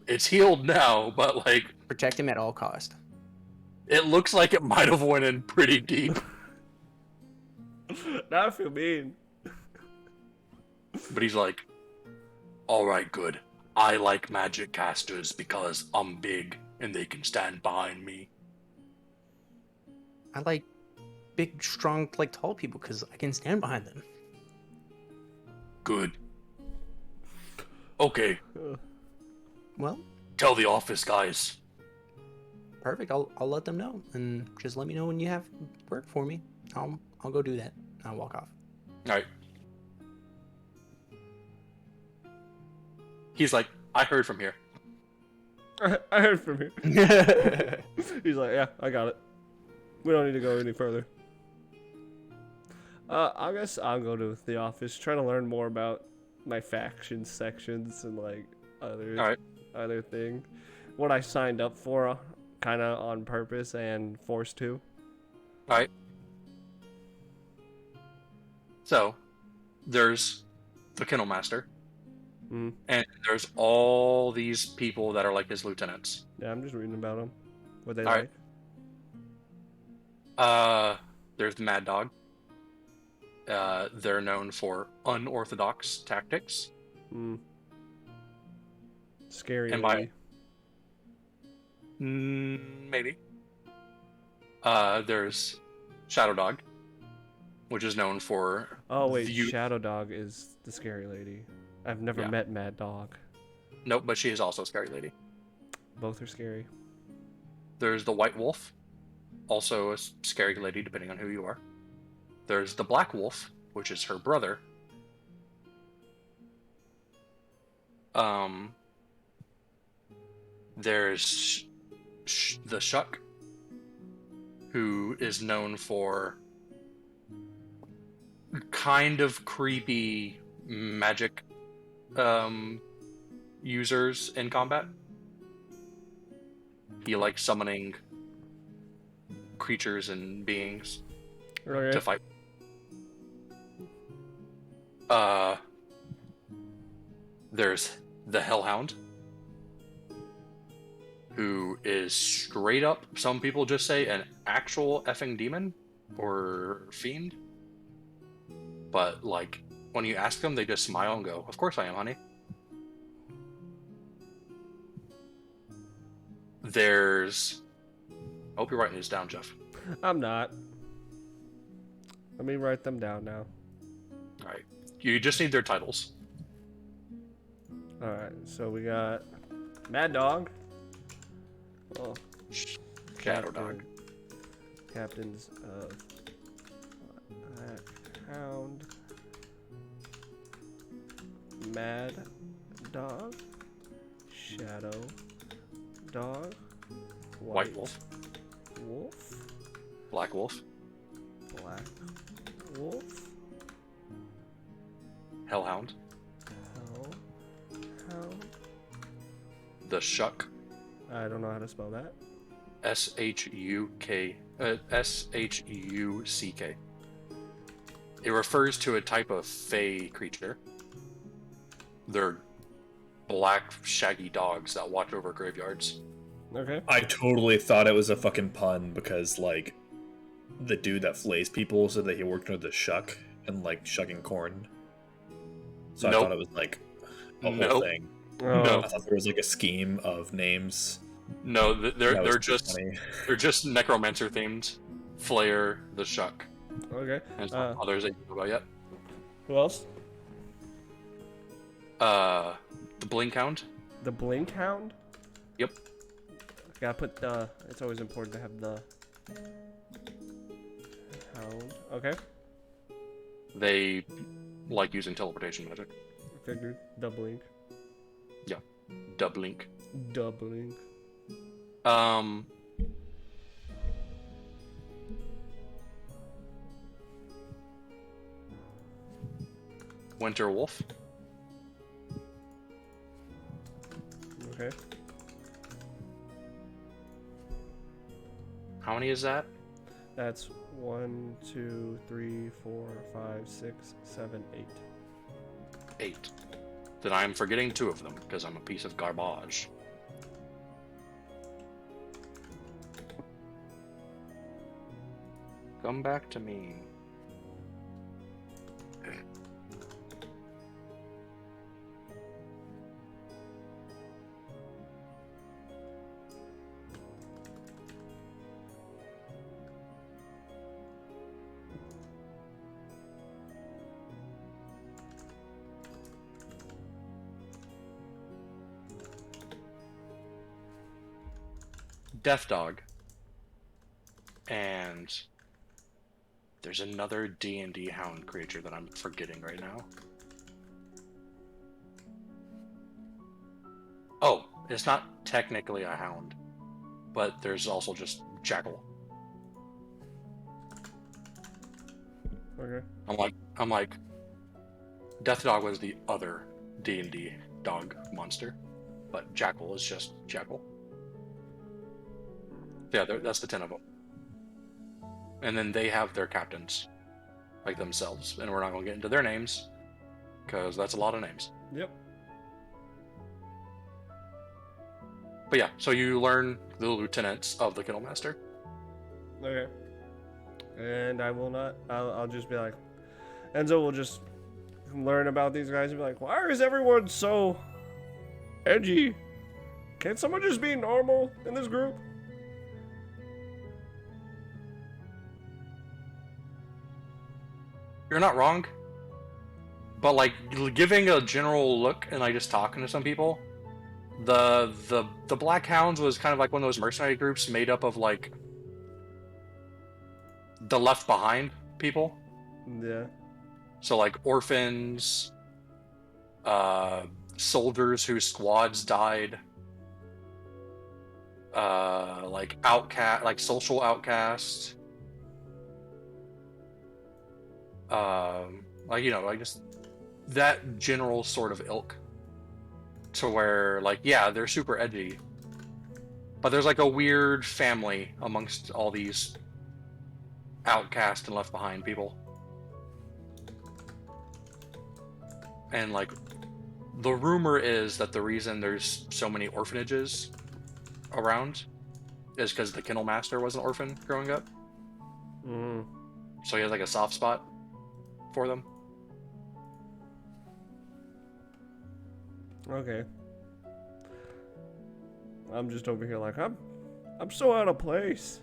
It's healed now, but like Protect him at all cost. it looks like it might have went in pretty deep. now I feel mean. But he's like, all right, good. I like magic casters because I'm big and they can stand behind me. I like big, strong, like tall people because I can stand behind them. Good. Okay, Well, tell the office guys. perfect. I'll let them know, and just let me know when you have work for me. I'll go do that. I'll walk off. All right. He's like, I heard from here. I heard from you. He's like, yeah, I got it. We don't need to go any further. I guess I'll go to the office, try to learn more about my faction sections and like other thing. What I signed up for, kind of on purpose and forced to. All right. So, there's the Kennel Master, Mm. and there's all these people that are like his lieutenants. Yeah, I'm just reading about them. What they All right. like. There's the Mad Dog. They're known for unorthodox tactics. Mm. Scary. And by- lady. Maybe. There's Shadow Dog, which is known for Oh wait, view- Shadow Dog is the scary lady. I've never Yeah. met Mad Dog. Nope, but she is also a scary lady. Both are scary. There's the White Wolf, also a scary lady depending on who you are. There's the Black Wolf, which is her brother. There's the Shuck, who is known for kind of creepy magic users in combat. He likes summoning creatures and beings Okay. to fight. There's the Hellhound, who is straight up, some people just say, an actual effing demon or fiend. But, like, when you ask them, they just smile and go, "Of course I am, honey." There's... I hope you're writing these down, Jeff. I'm not. Let me write them down now. Alright. You just need their titles. Alright, so we got Mad Dog. Oh, Shadow Dog. Captains of Black Hound. Mad Dog. Shadow Dog. White Wolf. Wolf. Black Wolf. Black Wolf. Hellhound. Hellhound. The Shuck. I don't know how to spell that. S-H-U-K. S-H-U-C-K. It refers to a type of fey creature. They're black, shaggy dogs that watch over graveyards. Okay. I totally thought it was a fucking pun because, like, the dude that flays people said that he worked under the shuck and like shucking corn. So I Nope. thought it was like a whole Nope. thing. No. I thought there was like a scheme of names. No, they're That was they're too just funny. they're just necromancer themed. Flayer, the Shuck, Okay. and some others that you know about yet. Who else? The Blink Hound. The Blink Hound? Yep. Gotta put the. It's always important to have the. Hound. Okay. They like using teleportation magic. Figured. The Blink. The Blink. The Blink. Winter Wolf. Okay. How many is that? That's 1, 2, 3, 4, 5, 6, 7, 8. 8. Then I'm forgetting 2 of them because I'm a piece of garbage. Come back to me. Death Dog. And there's another D&D hound creature that I'm forgetting right now. Oh, it's not technically a hound, but there's also just jackal. Okay. I'm like, Death Dog was the other D&D dog monster, but jackal is just jackal. Yeah, that's the 10 of them. And then they have their captains, like themselves, and we're not going to get into their names, because that's a lot of names. Yep. But yeah, so you learn the lieutenants of the Kennel Master. Okay. And I will not. I'll just be like, Enzo will just learn about these guys and be like, why is everyone so edgy? Can't someone just be normal in this group? You're not wrong, but like giving a general look and like just talking to some people, the Black Hounds was kind of like one of those mercenary groups made up of like the Left Behind people. Yeah. So like orphans, soldiers whose squads died, like outcast, like social outcasts. Like, you know, like just that general sort of ilk, to where like, yeah, they're super edgy, but there's like a weird family amongst all these outcast and left behind people. And like, the rumor is that the reason there's so many orphanages around is because the Kennel Master was an orphan growing up. Mm. So he has like a soft spot for them. Okay. I'm just over here like, I'm so out of place.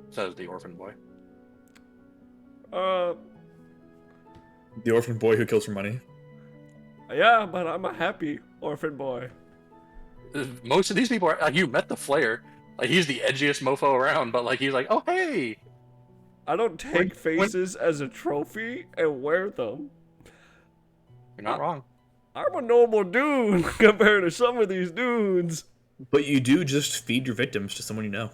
Says the orphan boy. The orphan boy who kills for money. Yeah, but I'm a happy orphan boy. Most of these people are like, you met the Flayer. Like, he's the edgiest mofo around, but like, he's like, oh hey. I don't take faces as a trophy and wear them. You're not wrong. I'm a normal dude compared to some of these dudes. But you do just feed your victims to someone you know.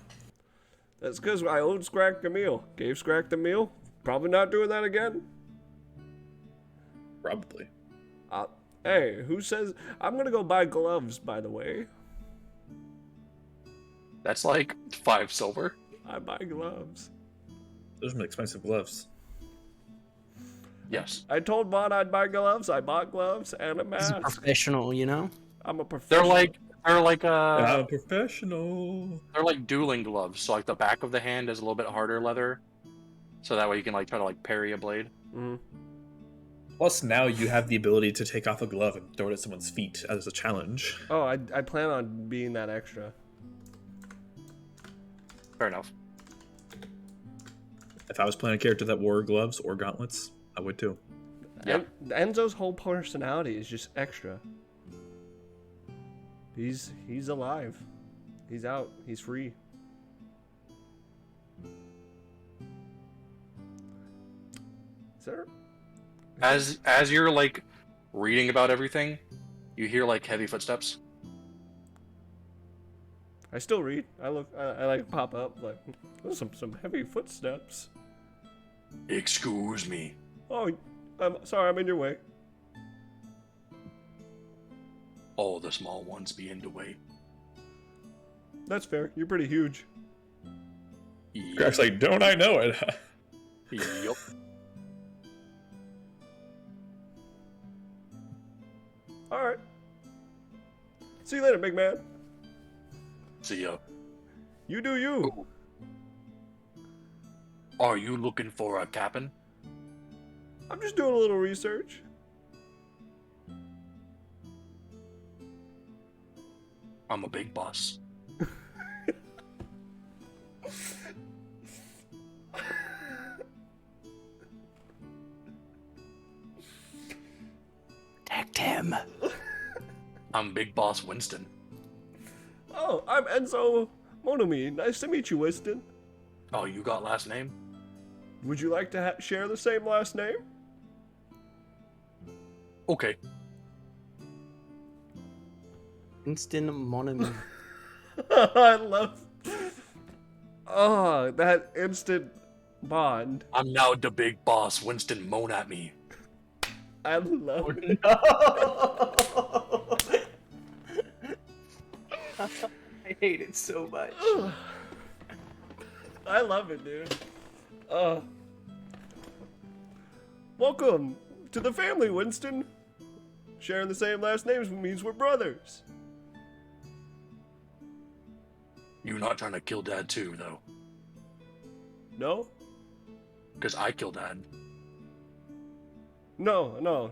That's because I owed Scrack a meal. Gave Scrack a meal. Probably not doing that again. Probably. Hey, who says... I'm gonna go buy gloves, by the way. That's like 5 silver. I buy gloves. Those are expensive gloves. Yes. I told Vaughn I'd buy gloves. I bought gloves and a He's a mask. professional, you know? I'm a professional. They're like I'm a professional. they're like dueling gloves. So like the back of the hand is a little bit harder leather, so that way you can like try to like parry a blade. Mm. Plus, now you have the ability to take off a glove and throw it at someone's feet as a challenge. Oh, I plan on being that extra. Fair enough. If I was playing a character that wore gloves or gauntlets, I would too. Yeah. Enzo's whole personality is just extra. He's alive. He's out. He's free. Is there? As you're like reading about everything, you hear like heavy footsteps. I still read. I look. I like pop up like there's some heavy footsteps. Excuse me. Oh, I'm sorry. I'm in your way. All the small ones be in the way. That's fair. You're pretty huge. Greg's like, don't I know it? Yup. All right. See you later, big man. See ya. You do you. Ooh. Are you looking for a captain? I'm just doing a little research. I'm a big boss. Protect him. I'm Big Boss Winston. Oh, I'm Enzo Monomi. Nice to meet you, Winston. Oh, you got last name? Would you like to share the same last name? Okay. Instant monami. I love. Oh, that instant bond. I'm now the big boss. Winston, moan at me. I love it. I hate it so much. I love it, dude. Welcome to the family, Winston. Sharing the same last names means we're brothers. You not trying to kill Dad too, though? No? Because I killed Dad. No.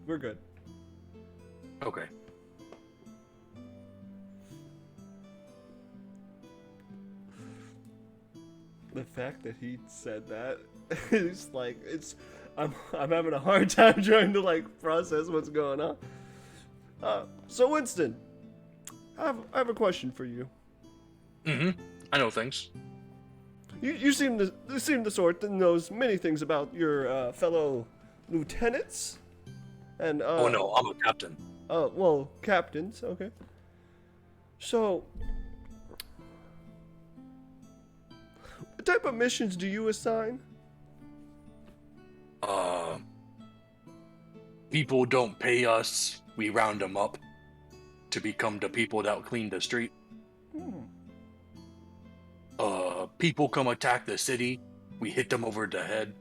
We're good. Okay. The fact that he said that is like I'm having a hard time trying to like process what's going on. So Winston, I have a question for you. Mm-hmm. I know things. You seem the sort that knows many things about your fellow lieutenants, and Oh no, I'm a captain. well, captains. Okay. So, what type of missions do you assign? People don't pay us. We round them up to become the people that clean the street. People come attack the city. We hit them over the head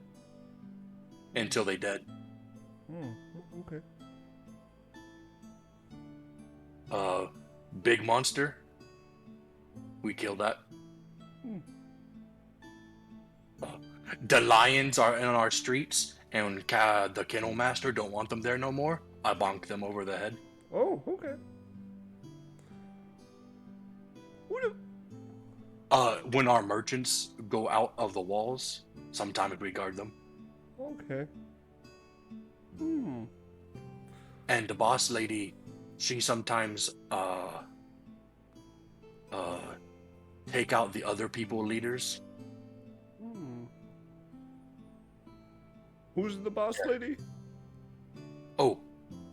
until they dead. Okay. Big monster. We kill that. The lions are in our streets, and the kennel master don't want them there no more. I bonk them over the head. Oh, okay. When our merchants go out of the walls, sometimes we guard them. Okay. And the boss lady, she sometimes take out the other people leaders. Who's the boss lady? Oh,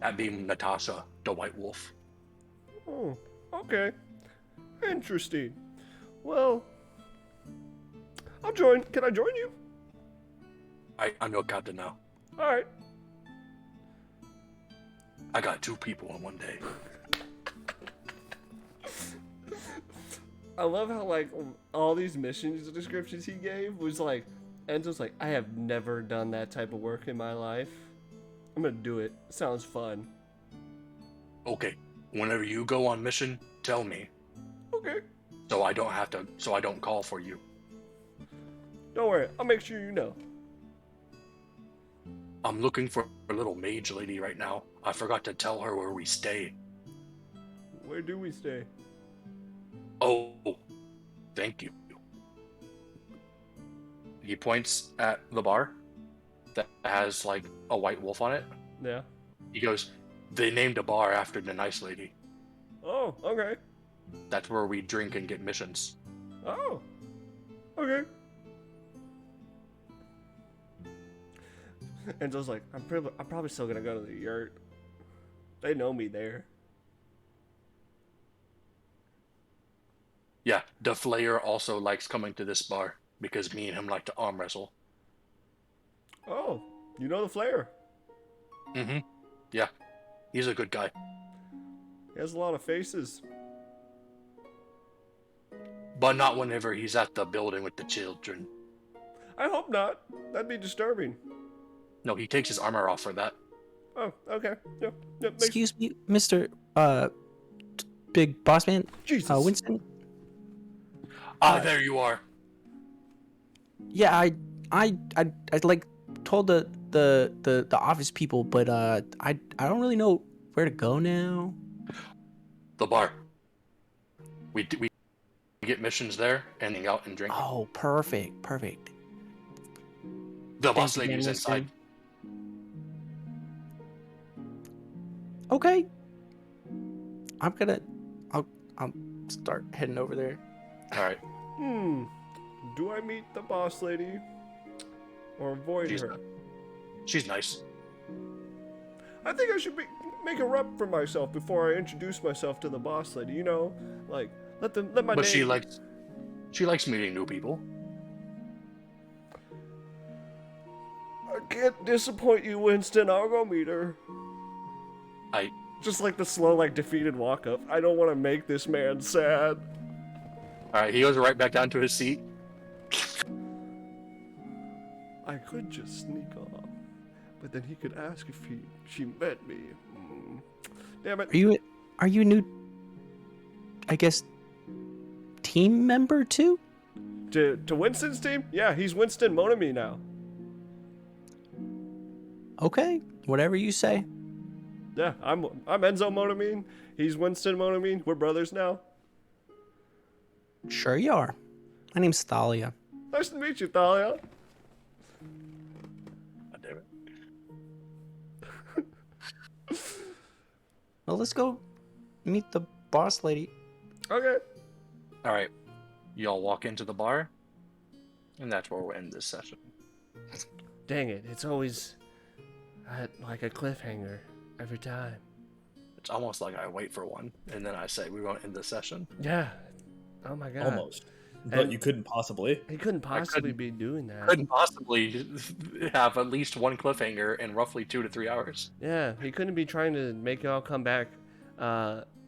that being Natasha, the White Wolf. Oh, okay. Interesting. Well, I'll join. Can I join you? I'm your captain now. All right. I got 2 people in one day. I love how like all these missions descriptions he gave was like, Enzo's like, I have never done that type of work in my life. I'm gonna do it. Sounds fun. Okay, whenever you go on mission, tell me, Okay. so I don't call for you. Don't worry. I'll make sure you know. I'm looking for a little mage lady right now. I forgot to tell her where we stay. Where do we stay? Oh, thank you. He points at the bar that has like a white wolf on it. Yeah. He goes, they named a bar after the nice lady. Oh, okay. That's where we drink and get missions. Oh. Okay. And Joe's like, I'm probably still gonna go to the yurt. They know me there. Yeah, the Flayer also likes coming to this bar because me and him like to arm wrestle. Oh, you know the Flair. Mm-hmm. Yeah, he's a good guy. He has a lot of faces. But not whenever he's at the building with the children. I hope not. That'd be disturbing. No, he takes his armor off for that. Oh, okay. Yep. Yep. Excuse me, Mr. Big Boss Man. Jesus. Winston. There you are. Yeah, I like told the office people, but I don't really know where to go now. The bar. We get missions there and hang out and drink. Oh, perfect. The boss Thanks again, lady's Winston. inside. Okay. I'll start heading over there. All right. Do I meet the boss lady? Or avoid her? She's nice. I think I should make a rep for myself before I introduce myself to the boss lady. You know, like let my But name. she likes meeting new people. I can't disappoint you, Winston. I'll go meet her. I Just like the slow, like defeated walk up. I don't want to make this man sad. All right. He goes right back down to his seat. I could just sneak off, but then he could ask if she met me. Damn it. Are you a new, I guess, team member too? To Winston's team? Yeah, he's Winston Monami now. Okay, whatever you say. Yeah, I'm Enzo Monamine. He's Winston Monamine. We're brothers now. Sure you are. My name's Thalia. Nice to meet you, Thalia. God damn it. Well, let's go meet the boss lady. Okay. All right. Y'all walk into the bar, and that's where we'll end this session. Dang it! It's always like a cliffhanger every time. It's almost like I wait for one, and then I say we're going to end the session. Yeah. Oh my god. Almost. But And- you couldn't possibly. He couldn't possibly be doing that. Couldn't possibly have at least one cliffhanger in roughly 2 to 3 hours. Yeah, he couldn't be trying to make y'all come back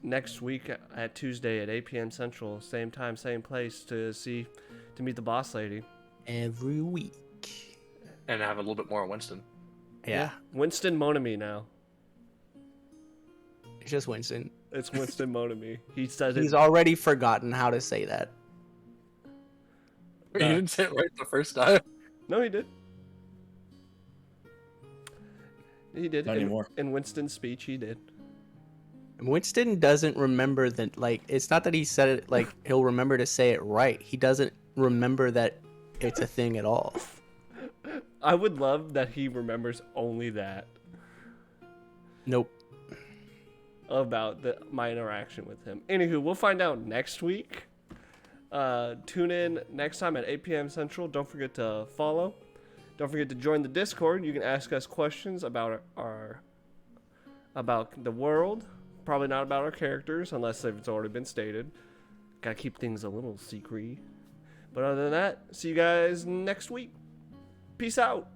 next week at Tuesday at 8 p.m. Central, same time, same place to meet the boss lady. Every week. And have a little bit more on Winston. Yeah, Winston Monami now. it's just Winston. It's Winston Monami. He says He's it. already forgotten how to say that. You didn't say it right the first time. No, he did. He did. Not anymore. In Winston's speech, he did. Winston doesn't remember that, like, it's not that he said it, like, he'll remember to say it right. He doesn't remember that it's a thing at all. I would love that he remembers only that Nope. about my interaction with him. Anywho, we'll find out next week. Tune in next time at 8 p.m. Central. Don't forget to follow. Don't forget to join the Discord. You can ask us questions about about the world. Probably not about our characters, unless it's already been stated. Gotta keep things a little secret. But other than that, see you guys next week. Peace out.